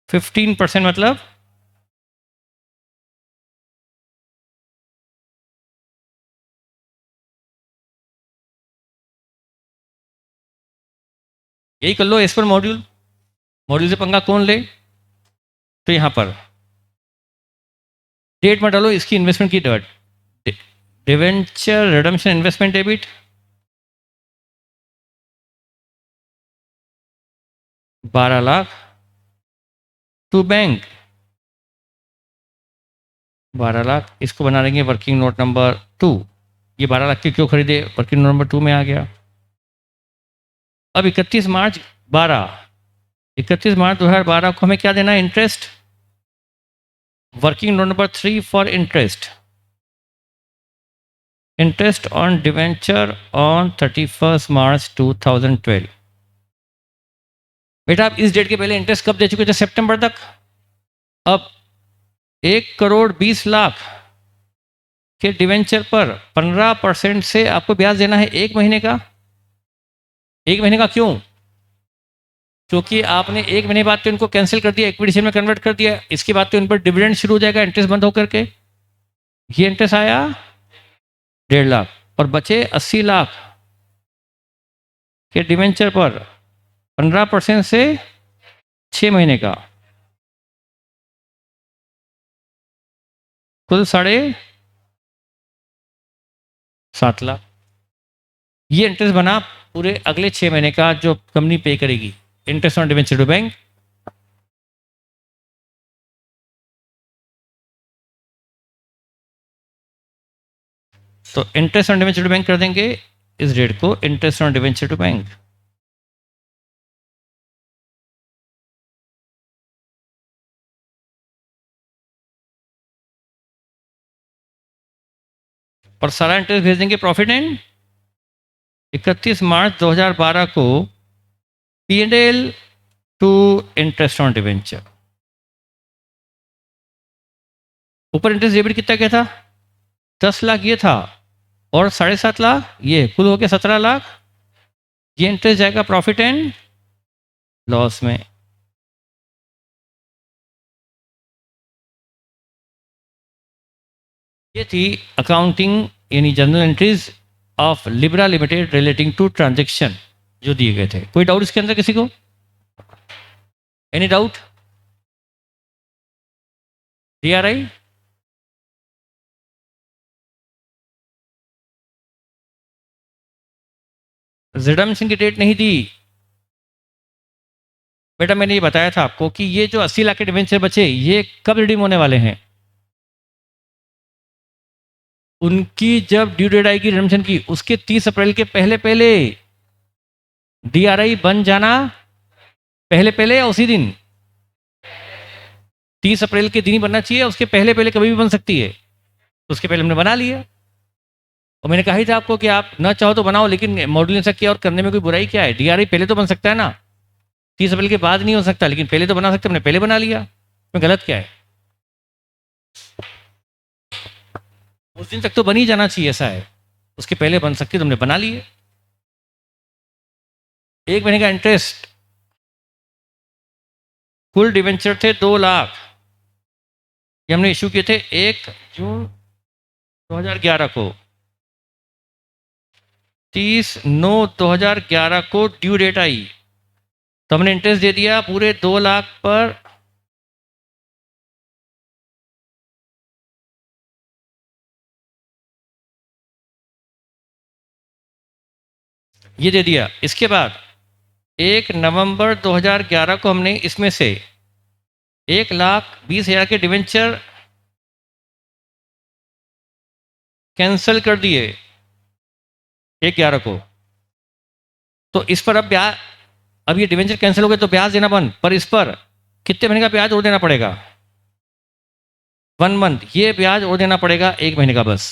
15% मतलब यही कर लो एज पर मॉड्यूल। मॉड्यूल से पंगा कौन ले? तो यहां पर डेट मत डालो, इसकी इन्वेस्टमेंट की date. Debenture redemption investment debit 12 lakh to bank 12 lakh. इसको बना देंगे वर्किंग नोट नंबर 2। ये 12 लाख के क्यों खरीदे? वर्किंग नोट नंबर 2 में आ गया। अब 31 मार्च 2012 को हमें क्या देना है? Interest. Working note number 3 for interest. Interest on debenture on 31 मार्च 2012। बेटा आप इस डेट के पहले इंटरेस्ट कब दे चुके थे? सितंबर तक। अब 1,20,00,000 के डिवेंचर पर 15% से आपको ब्याज देना है 1 महीने का। 1 महीने का क्यों? क्योंकि आपने 1 महीने बाद तो इनको कैंसिल कर दिया, इक्विटी शेयर में कन्वर्ट कर दिया। इसके बाद तो इन पर डिविडेंड शुरू हो जाएगा इंटरेस्ट बंद होकर के। ये इंटरेस्ट आया 1.5 लाख और बचे 80 लाख के डिवेंचर पर 15% से 6 महीने का, कुल 7.5 लाख। ये इंटरेस्ट बना पूरे अगले 6 महीने का जो कंपनी पे करेगी। Interest on debenture to bank. तो interest on debenture to bank कर देंगे इस डेट को interest on debenture to bank. और सारा इंटरेस्ट भेज देंगे प्रॉफिट एंड 31 मार्च 2012 को P&L to interest on debenture. ऊपर इंटरेस्ट डेबिट कितना क्या था? 10 लाख ये था और 7.5 लाख, ये कुल हो गया 17 लाख। ये इंटरेस्ट जाएगा प्रॉफिट एंड लॉस में। ये थी अकाउंटिंग यानी journal entries of Libra limited relating to transaction जो दिए गए थे। कोई डाउट इसके अंदर किसी को? Any doubt? DRI रिडम्पशन की डेट नहीं दी बेटा, मैंने ये बताया था आपको कि ये जो 80 लाख के डिवेंचर बचे ये कब रिडीम होने वाले हैं? उनकी जब ड्यू डेट आएगी रिडम्पशन की उसके 30 अप्रैल के पहले पहले DRI बन जाना। पहले पहले या उसी दिन? 30 अप्रैल के दिन ही बनना चाहिए, उसके पहले पहले कभी भी बन सकती है। तो उसके पहले हमने बना लिया। और मैंने कहा ही था आपको कि आप ना चाहो तो बनाओ, लेकिन मॉडल नहीं सकती और करने में कोई बुराई क्या है? DRI पहले तो बन सकता है ना, 30 अप्रैल के बाद नहीं हो सकता, लेकिन पहले तो बना सकते, हमने पहले बना लिया, तो गलत क्या है? उस दिन तक तो बन ही जाना चाहिए, ऐसा है। उसके पहले बन सकती तो हमने बना लिए। 1 महीने का इंटरेस्ट, कुल डिवेंचर थे 2 लाख, ये हमने इशू किए थे 1 जून 2011 को। 30/9/2011 को ड्यू डेट आई, तो हमने इंटरेस्ट दे दिया पूरे 2 लाख पर। ये दे दिया। इसके बाद 1 नवंबर 2011 को हमने इसमें से 1,20,000 के डिवेंचर कैंसिल कर दिए 1/11 को। तो इस पर अब ब्याज, अब ये डिवेंचर कैंसिल हो गए तो ब्याज देना बंद, पर इस पर कितने महीने का ब्याज और देना पड़ेगा? 1 मंथ, ये ब्याज और देना पड़ेगा 1 महीने का बस।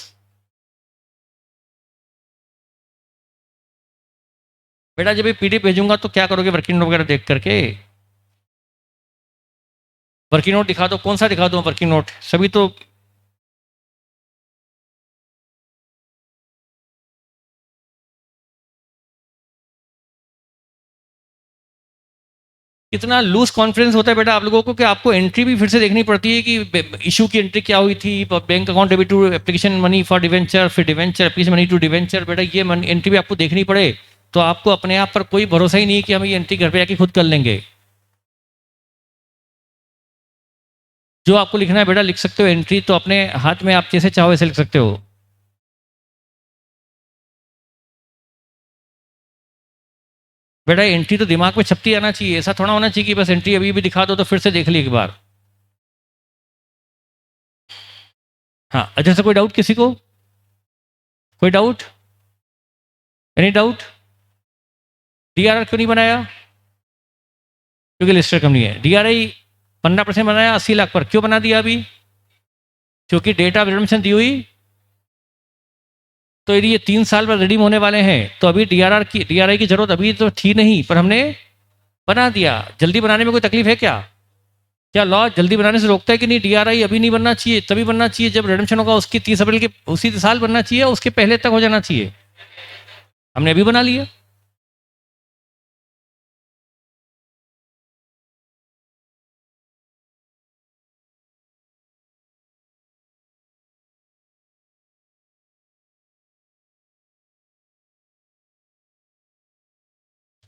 बेटा जब ये PDF भेजूंगा तो क्या करोगे वर्किंग नोट वगैरह देख करके? वर्किंग नोट दिखा दो, कौन सा दिखा दो वर्किंग नोट? सभी तो इतना लूज कॉन्फिडेंस होता है बेटा आप लोगों को कि आपको एंट्री भी फिर से देखनी पड़ती है कि इशू की एंट्री क्या हुई थी, bank account debit to application money for debenture, फिर debenture application money to debenture. बेटा ये एंट्री भी आपको देखनी पड़े तो आपको अपने आप पर कोई भरोसा ही नहीं है कि हम ये एंट्री घर पे जाके खुद कर लेंगे। जो आपको लिखना है बेटा लिख सकते हो, एंट्री तो अपने हाथ में आप जैसे चाहो वैसे लिख सकते हो। बेटा एंट्री तो दिमाग में छपती आना चाहिए, ऐसा थोड़ा होना चाहिए कि बस एंट्री अभी भी दिखा दो तो फिर से देख ली एक बार। हाँ, अच्छा से कोई डाउट किसी को? कोई डाउट? Any doubt? DRR क्यों नहीं बनाया? क्योंकि लिस्टेड कंपनी है। DRI 15% बनाया 80 लाख पर, क्यों बना दिया अभी? क्योंकि डेट ऑफ रिडम्पशन दी हुई, तो यदि ये 3 साल पर रिडीम होने वाले हैं तो अभी DRI की जरूरत अभी तो थी नहीं, पर हमने बना दिया। जल्दी बनाने में कोई तकलीफ है क्या? क्या लॉ जल्दी बनाने से रोकता है कि नहीं? DRI अभी नहीं बनना चाहिए, तभी बनना चाहिए जब रिडम्पशन होगा उसकी 30 अप्रैल के उसी साल बनना चाहिए, उसके पहले तक हो जाना चाहिए। हमने अभी बना लिया।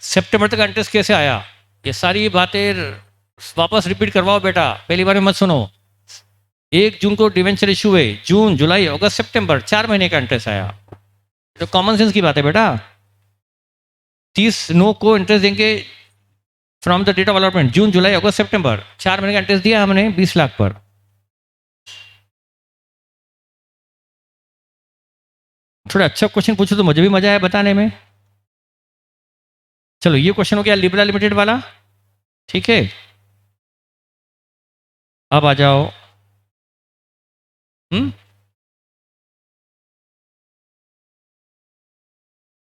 सितंबर तक इंटरेस्ट कैसे आया? ये सारी बातें वापस रिपीट करवाओ बेटा, पहली बार में मत सुनो। 1 जून को डिवेंचर इशू हुए, जून जुलाई अगस्त सितंबर 4 महीने का इंटरेस्ट आया। तो कॉमन सेंस की बात है बेटा। 30 को इंटरेस्ट देंगे from the date of allotment, जून जुलाई अगस्त सितंबर, 4 महीने का इंटरेस्ट दिया हमने 20 लाख पर। थोड़ा अच्छा क्वेश्चन पूछो तो मुझे भी मजा आया बताने में। चलो ये क्वेश्चन हो गया लिब्रा लिमिटेड वाला, ठीक है। अब आ जाओ।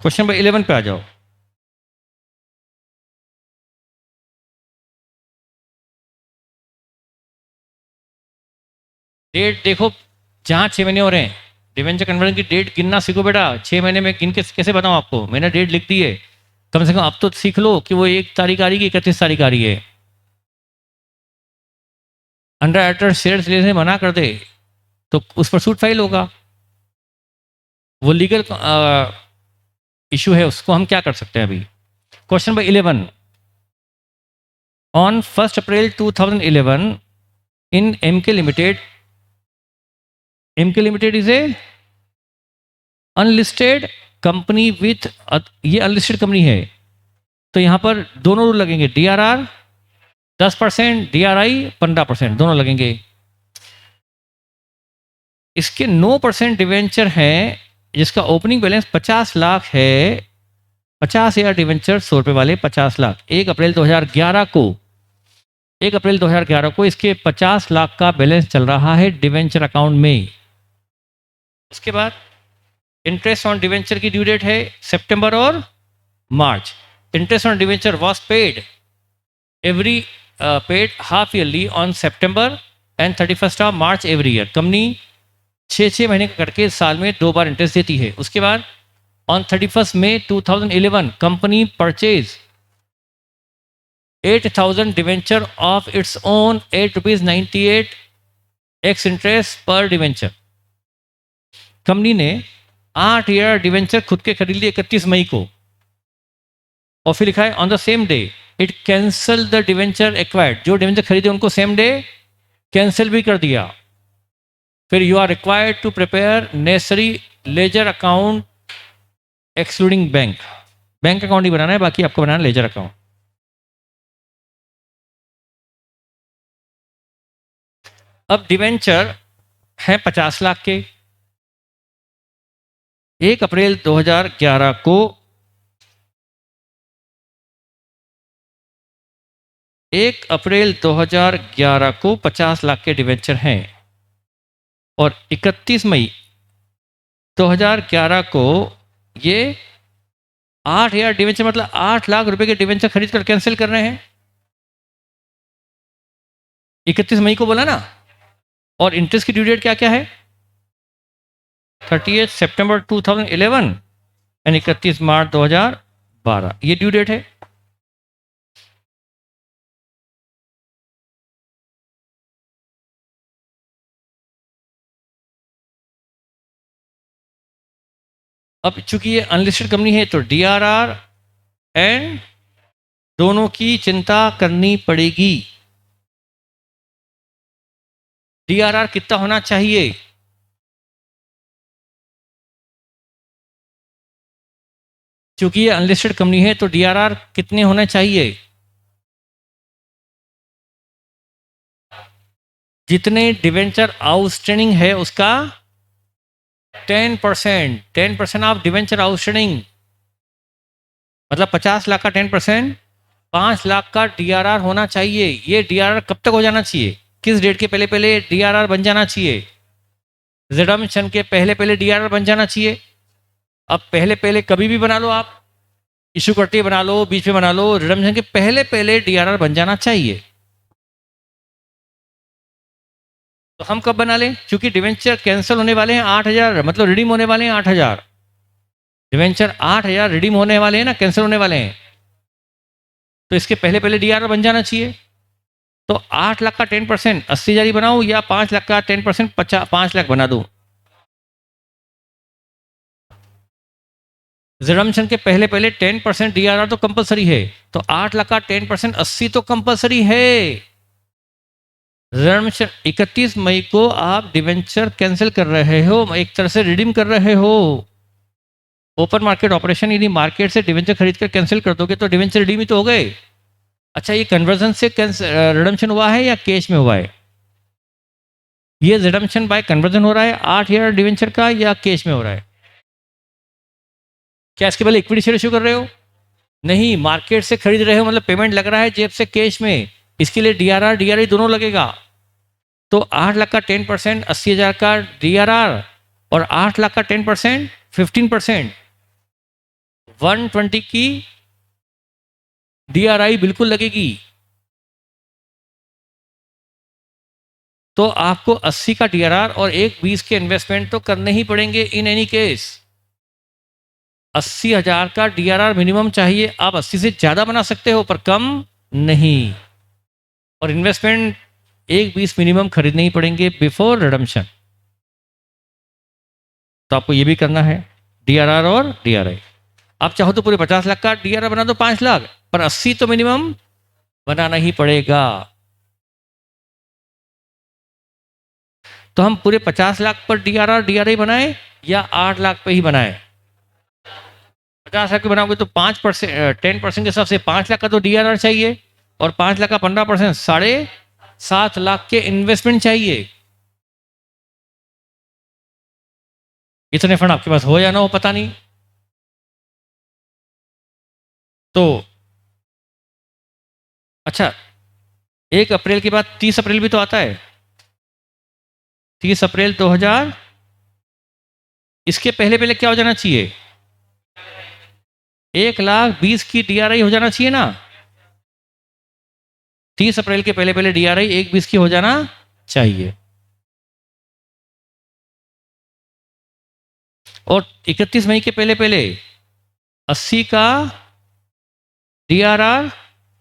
क्वेश्चन नंबर 11 पे आ जाओ। डेट देखो, जहां 6 महीने हो रहे हैं डिवेंचर कन्वर्जन की डेट गिनना सीखो बेटा। 6 महीने में गिन के कैसे बताऊँ आपको, मैंने डेट लिख दी है। कम से कम अब तो सीख लो कि वो 1 तारीख आ रही है, 31 तारीख आ रही है। अंडर राइटर शेयर्स लेने से मना कर दे तो उस पर सूट फाइल होगा, वो लीगल इशू है, उसको हम क्या कर सकते हैं अभी। Question number 11, on 1 April 2011 in MK limited, MK limited is a unlisted company with, ये अनलिस्टेड कंपनी है तो यहां पर दोनों रूल लगेंगे, डीआरआर 10%, डीआरआई 15%, दोनों लगेंगे। इसके 9% डिवेंचर हैं जिसका ओपनिंग बैलेंस 50 लाख है। 50,000 डिवेंचर 100 रुपये वाले 50 लाख, 1 अप्रैल 2011 को इसके 50 लाख का बैलेंस चल रहा है डिवेंचर अकाउंट में। उसके बाद इंटरेस्ट ऑन डिवेंचर की ड्यू डेट है सितंबर और मार्च। Interest on debenture was paid every paid half yearly on September and 31 of March every year. Company 6 महीने करके साल में 2 बार इंटरेस्ट देती है। उसके बाद on 31 May 2011 company purchase 8,000 debenture of its own ₹8.98 ex interest पर डिवेंचर। कंपनी ने 8 ईयर डिवेंचर खुद के खरीद लिए 31 मई को, और फिर लिखा है on the same day it cancel the debenture acquired, जो डिवेंचर खरीदे उनको सेम डे कैंसिल भी कर दिया। फिर you are required to prepare necessary ledger account excluding bank, bank account ही बनाना है, बाकी आपको बनाना लेजर अकाउंट। अब डिवेंचर है 50 लाख के। 1 अप्रैल 2011 को 1 अप्रैल 2011 को 50 लाख के डिवेंचर हैं, और 31 मई 2011 को ये 8,000 डिवेंचर, मतलब 8 लाख रुपए के डिवेंचर खरीद कर कैंसिल कर रहे हैं। 31 मई को बोला ना, और इंटरेस्ट की ड्यू डेट क्या क्या है, 30 सितंबर 2011 एंड 31 मार्च 2012, ये ड्यू डेट है। अब चूंकि ये अनलिस्टेड कंपनी है तो डीआरआर एंड दोनों की चिंता करनी पड़ेगी। डीआरआर कितना होना चाहिए, क्योंकि ये अनलिस्टेड कंपनी है तो डीआरआर कितने होने चाहिए, जितने डिवेंचर आउटस्टैंडिंग है उसका 10%, 10% ऑफ डिवेंचर आउटस्टैंडिंग, मतलब 50 लाख का 10%, 5 लाख का डीआरआर होना चाहिए। ये डीआरआर कब तक हो जाना चाहिए, किस डेट के पहले पहले डीआरआर बन जाना चाहिए, रिडम्पशन के पहले पहले डीआरआर बन जाना चाहिए। अब पहले पहले कभी भी बना लो आप, इशू करते बना लो, बीच में बना लो, रिडम्पशन के पहले पहले डीआरआर बन जाना चाहिए। तो हम कब बना लें, क्योंकि डिवेंचर कैंसिल होने वाले हैं 8,000, मतलब रिडीम होने वाले हैं 8,000 डिवेंचर, 8,000 रिडीम होने वाले हैं ना, कैंसिल होने वाले हैं, तो इसके पहले पहले डीआरआर बन जाना चाहिए। तो 8 लाख का 10% 80,000 ही बनाऊं, या 5 लाख का 10% 5 लाख बना दूं। रिडम्पशन के पहले पहले 10% डीआरआर तो कंपलसरी है, तो 8 लाख का 10% 80 तो कंपलसरी है। रिडम्पशन 31 मई को आप डिवेंचर कैंसिल कर रहे हो, एक तरह से रिडीम कर रहे हो। ओपन मार्केट ऑपरेशन, यदि मार्केट से डिवेंचर खरीद कर कैंसिल कर दोगे तो डिवेंचर रिडीम ही तो हो गए। अच्छा, ये कन्वर्जन से रिडम्पशन हुआ है या कैश में हुआ है, ये रिडम्पशन बाय कन्वर्जन हो रहा है 8 ईयर डिवेंचर का, या कैश में हो रहा है। क्या इसके पहले इक्विटी शेयर इशू कर रहे हो, नहीं, मार्केट से खरीद रहे हो, मतलब पेमेंट लग रहा है जेब से कैश में, इसके लिए डीआरआर डीआरआई दोनों लगेगा। तो 8 लाख का 10% 80,000 का डीआरआर, और 8 लाख का 10% 15% 120 की डीआरआई बिल्कुल लगेगी। तो आपको 80 का डीआरआर और एक 20 के इन्वेस्टमेंट तो करने ही पड़ेंगे इन एनी केस। 80,000 का डीआरआर मिनिमम चाहिए। आप 80 से ज़्यादा बना सकते हो पर कम नहीं, और इन्वेस्टमेंट एक 20 मिनिमम खरीदने ही पड़ेंगे बिफोर रिडम्पशन। तो आपको ये भी करना है, डीआरआर और डीआरआई। आप चाहो तो पूरे 50 लाख का डीआरआर बना दो 5 लाख, पर 80 तो मिनिमम बनाना ही पड़ेगा। तो हम पूरे 50 लाख पर डीआरआर डीआरआई बनाए या 8 लाख पे ही बनाए? 50 लाख पे बनाओगे तो 5% 10% के हिसाब से 5 लाख का तो डीआरआर चाहिए, और 5 लाख का 15% 7.5 लाख के इन्वेस्टमेंट चाहिए। इतने फंड आपके पास हो या ना हो पता नहीं। तो अच्छा, 1 अप्रैल के बाद 30 अप्रैल भी तो आता है। 30 अप्रैल 2000, इसके पहले पहले क्या हो जाना चाहिए? 1,20,000 की डीआरआई हो जाना चाहिए ना। 30 अप्रैल के पहले पहले डीआरआई 1,20,000 की हो जाना चाहिए, और 31 मई के पहले पहले 80 का डीआरआर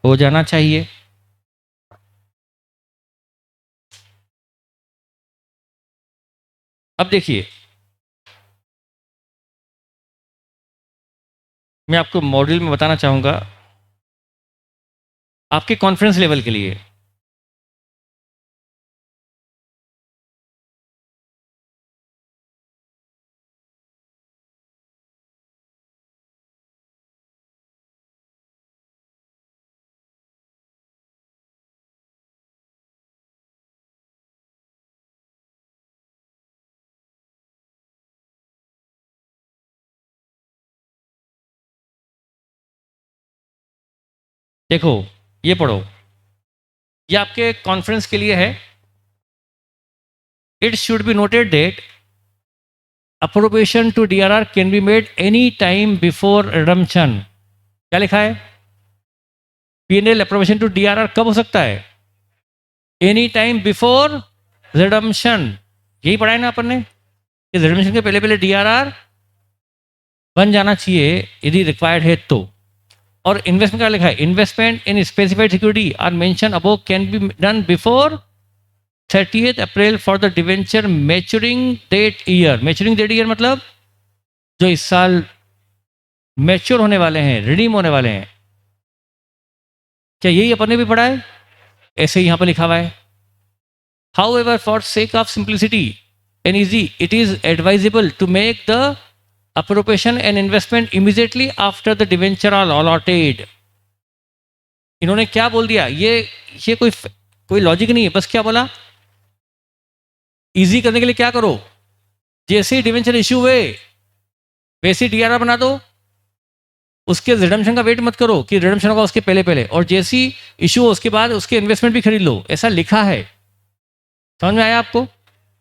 हो जाना चाहिए। अब देखिए, मैं आपको मॉड्यूल में बताना चाहूंगा आपके कॉन्फिडेंस लेवल के लिए। देखो, ये पढ़ो, ये आपके कॉन्फ्रेंस के लिए है। It should be noted that appropriation to DRR can be made any time before redemption. क्या लिखा है? पीएनएल अप्रोप्रिएशन टू डीआरआर कब हो सकता है? Any time before redemption. यही पढ़ा है ना अपन ने कि रिडम्पशन के पहले पहले डीआरआर बन जाना चाहिए यदि रिक्वायर्ड है तो। और इन्वेस्टमेंट क्या लिखा है? Investment in specified security are mention above can be done before 30th April for the debenture maturing date year. Maturing date year मतलब जो इस साल मैच्योर होने वाले हैं, रिडीम होने वाले हैं। क्या यही अपन ने भी पढ़ा है? ऐसे यहां पर लिखा हुआ है। However, for sake of simplicity and easy, it is advisable to make the appropriation and investment immediately after the debenture are allotted। इन्होंने क्या बोल दिया? ये कोई लॉजिक नहीं है, बस क्या बोला? इजी करने के लिए क्या करो, जैसे ही डिवेंचर इश्यू हुए वैसे ही डीआरआर बना दो। उसके रिडम्पशन का वेट मत करो कि रिडम्पशन होगा उसके पहले पहले, और जैसी इश्यू हो उसके बाद उसके इन्वेस्टमेंट भी खरीद लो। ऐसा लिखा है, समझ में आया आपको?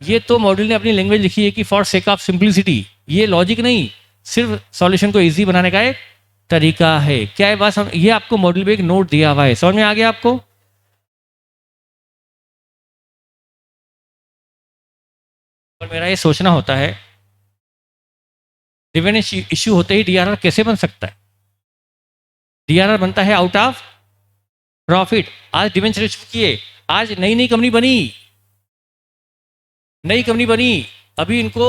ये तो मॉड्यूल ने अपनी लैंग्वेज लिखी है कि फॉर सेक ऑफ सिंप्लिसिटी। ये लॉजिक नहीं, सिर्फ सॉल्यूशन को इजी बनाने का एक तरीका है। क्या है बात? ये आपको मॉड्यूल में एक नोट दिया हुआ है, समझ में आ गया आपको? और मेरा ये सोचना होता है डिवेंचर इश्यू होते ही डीआरआर कैसे बन सकता है? डीआरआर बनता है आउट ऑफ प्रॉफिट। आज डिवेंचर इश्यू किए, आज नई नई कंपनी बनी, नई कंपनी बनी, अभी इनको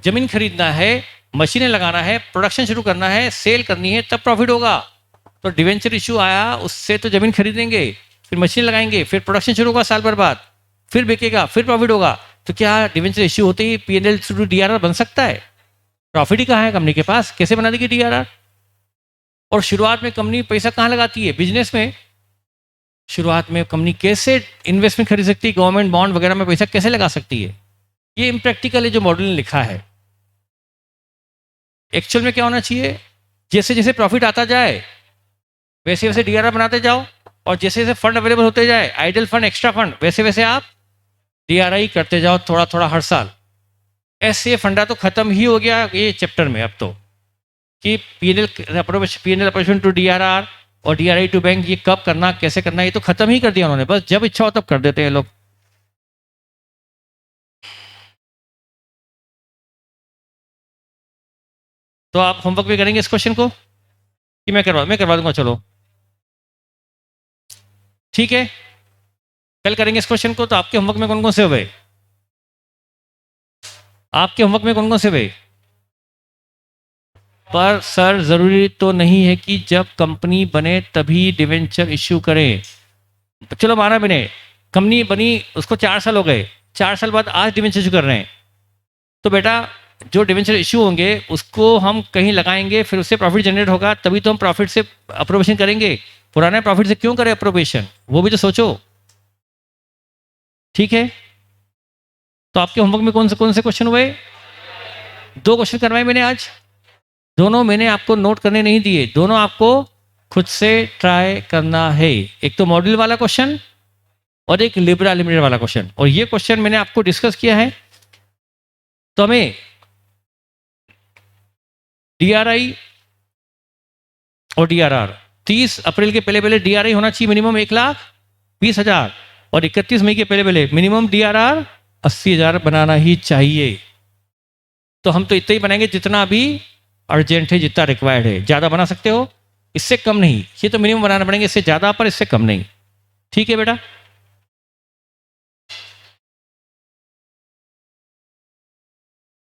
जमीन खरीदना है, मशीनें लगाना है, प्रोडक्शन शुरू करना है, सेल करनी है, तब प्रॉफिट होगा। तो डिवेंचर इश्यू आया, उससे तो जमीन खरीदेंगे, फिर मशीन लगाएंगे, फिर प्रोडक्शन शुरू होगा साल भर बाद, फिर बिकेगा, फिर प्रॉफिट होगा। तो क्या डिवेंचर इश्यू होते ही पीएनएल थ्रू डीआरआर बन सकता है? प्रॉफिट ही कहाँ है कंपनी के पास, कैसे बना देगी डीआरआर? और शुरुआत में कंपनी पैसा कहाँ लगाती है? बिजनेस में। शुरुआत में कंपनी कैसे इन्वेस्टमेंट खरीद सकती है? गवर्नमेंट बॉन्ड वगैरह में पैसा कैसे लगा सकती है? ये इम्प्रैक्टिकल है जो मॉडल ने लिखा है। एक्चुअल में क्या होना चाहिए? जैसे जैसे प्रॉफिट आता जाए वैसे वैसे डीआरआर बनाते जाओ, और जैसे जैसे फंड अवेलेबल होते जाए, आइडल फंड, एक्स्ट्रा फंड, वैसे वैसे आप डीआरआई करते जाओ थोड़ा थोड़ा हर साल। ऐसे फंडा तो खत्म ही हो गया ये चैप्टर में अब तो, कि पीएनएल अप्रोप्रिएशन टू डीआरआर और डीआरआई टू बैंक ये कब करना, कैसे करना, ये तो खत्म ही कर दिया उन्होंने। बस जब इच्छा हो तब कर देते हैं लोग। तो आप होमवर्क भी करेंगे इस क्वेश्चन को कि मैं करवा दूंगा? चलो ठीक है, कल करेंगे इस क्वेश्चन को। तो आपके होमवर्क में कौन कौन से हुए? आपके होमवर्क में कौन कौन से हुए? पर सर जरूरी तो नहीं है कि जब कंपनी बने तभी डिवेंचर इश्यू करें। चलो माना मैंने, कंपनी बनी उसको 4 साल हो गए, 4 साल बाद आज डिवेंचर इशू कर रहे हैं, तो बेटा जो डिवेंचर इशू होंगे उसको हम कहीं लगाएंगे, फिर उससे प्रॉफिट जनरेट होगा, तभी तो हम प्रॉफिट से अप्रोवेशन करेंगे। पुराने प्रॉफिट से क्यों करें अप्रोवेशन? वो भी तो सोचो। ठीक है, तो आपके होमवर्क में कौन से क्वेश्चन हुए? 2 क्वेश्चन करवाए मैंने आज, दोनों मैंने आपको नोट करने नहीं दिए, दोनों आपको खुद से ट्राई करना है। एक तो मॉड्यूल वाला क्वेश्चन और एक लिब्रा लिमिटेड वाला क्वेश्चन, और ये क्वेश्चन मैंने आपको डिस्कस किया है। तो हमें डीआरआई और डीआरआर 30 अप्रैल के पहले पहले डीआरआई होना चाहिए मिनिमम 1,20,000, और 31 मई के पहले पहले मिनिमम डीआरआर 80,000 बनाना ही चाहिए। तो हम तो इतना ही बनाएंगे जितना अभी अर्जेंट है, जितना रिक्वायर्ड है। ज़्यादा बना सकते हो, इससे कम नहीं। ये तो मिनिमम बनाना पड़ेंगे, इससे ज़्यादा पर इससे कम नहीं। ठीक है बेटा,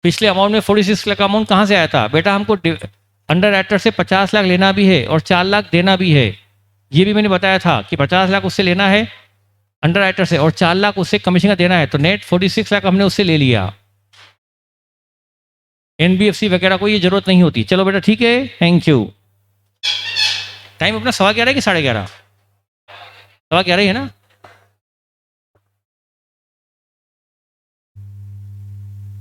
पिछले अमाउंट में 46 लाख का अमाउंट कहाँ से आया था बेटा? हमको अंडर राइटर से 50 लाख लेना भी है और 4 लाख देना भी है। ये भी मैंने बताया था कि 50 लाख उससे लेना है अंडर राइटर से और 4 लाख उससे कमीशन का देना है, तो नेट 46 लाख हमने उससे ले लिया। एनबीएफसी वगैरह को ये जरूरत नहीं होती। चलो बेटा ठीक है, थैंक यू। टाइम अपना 11:15 कि 11:30? 11:15 है ना?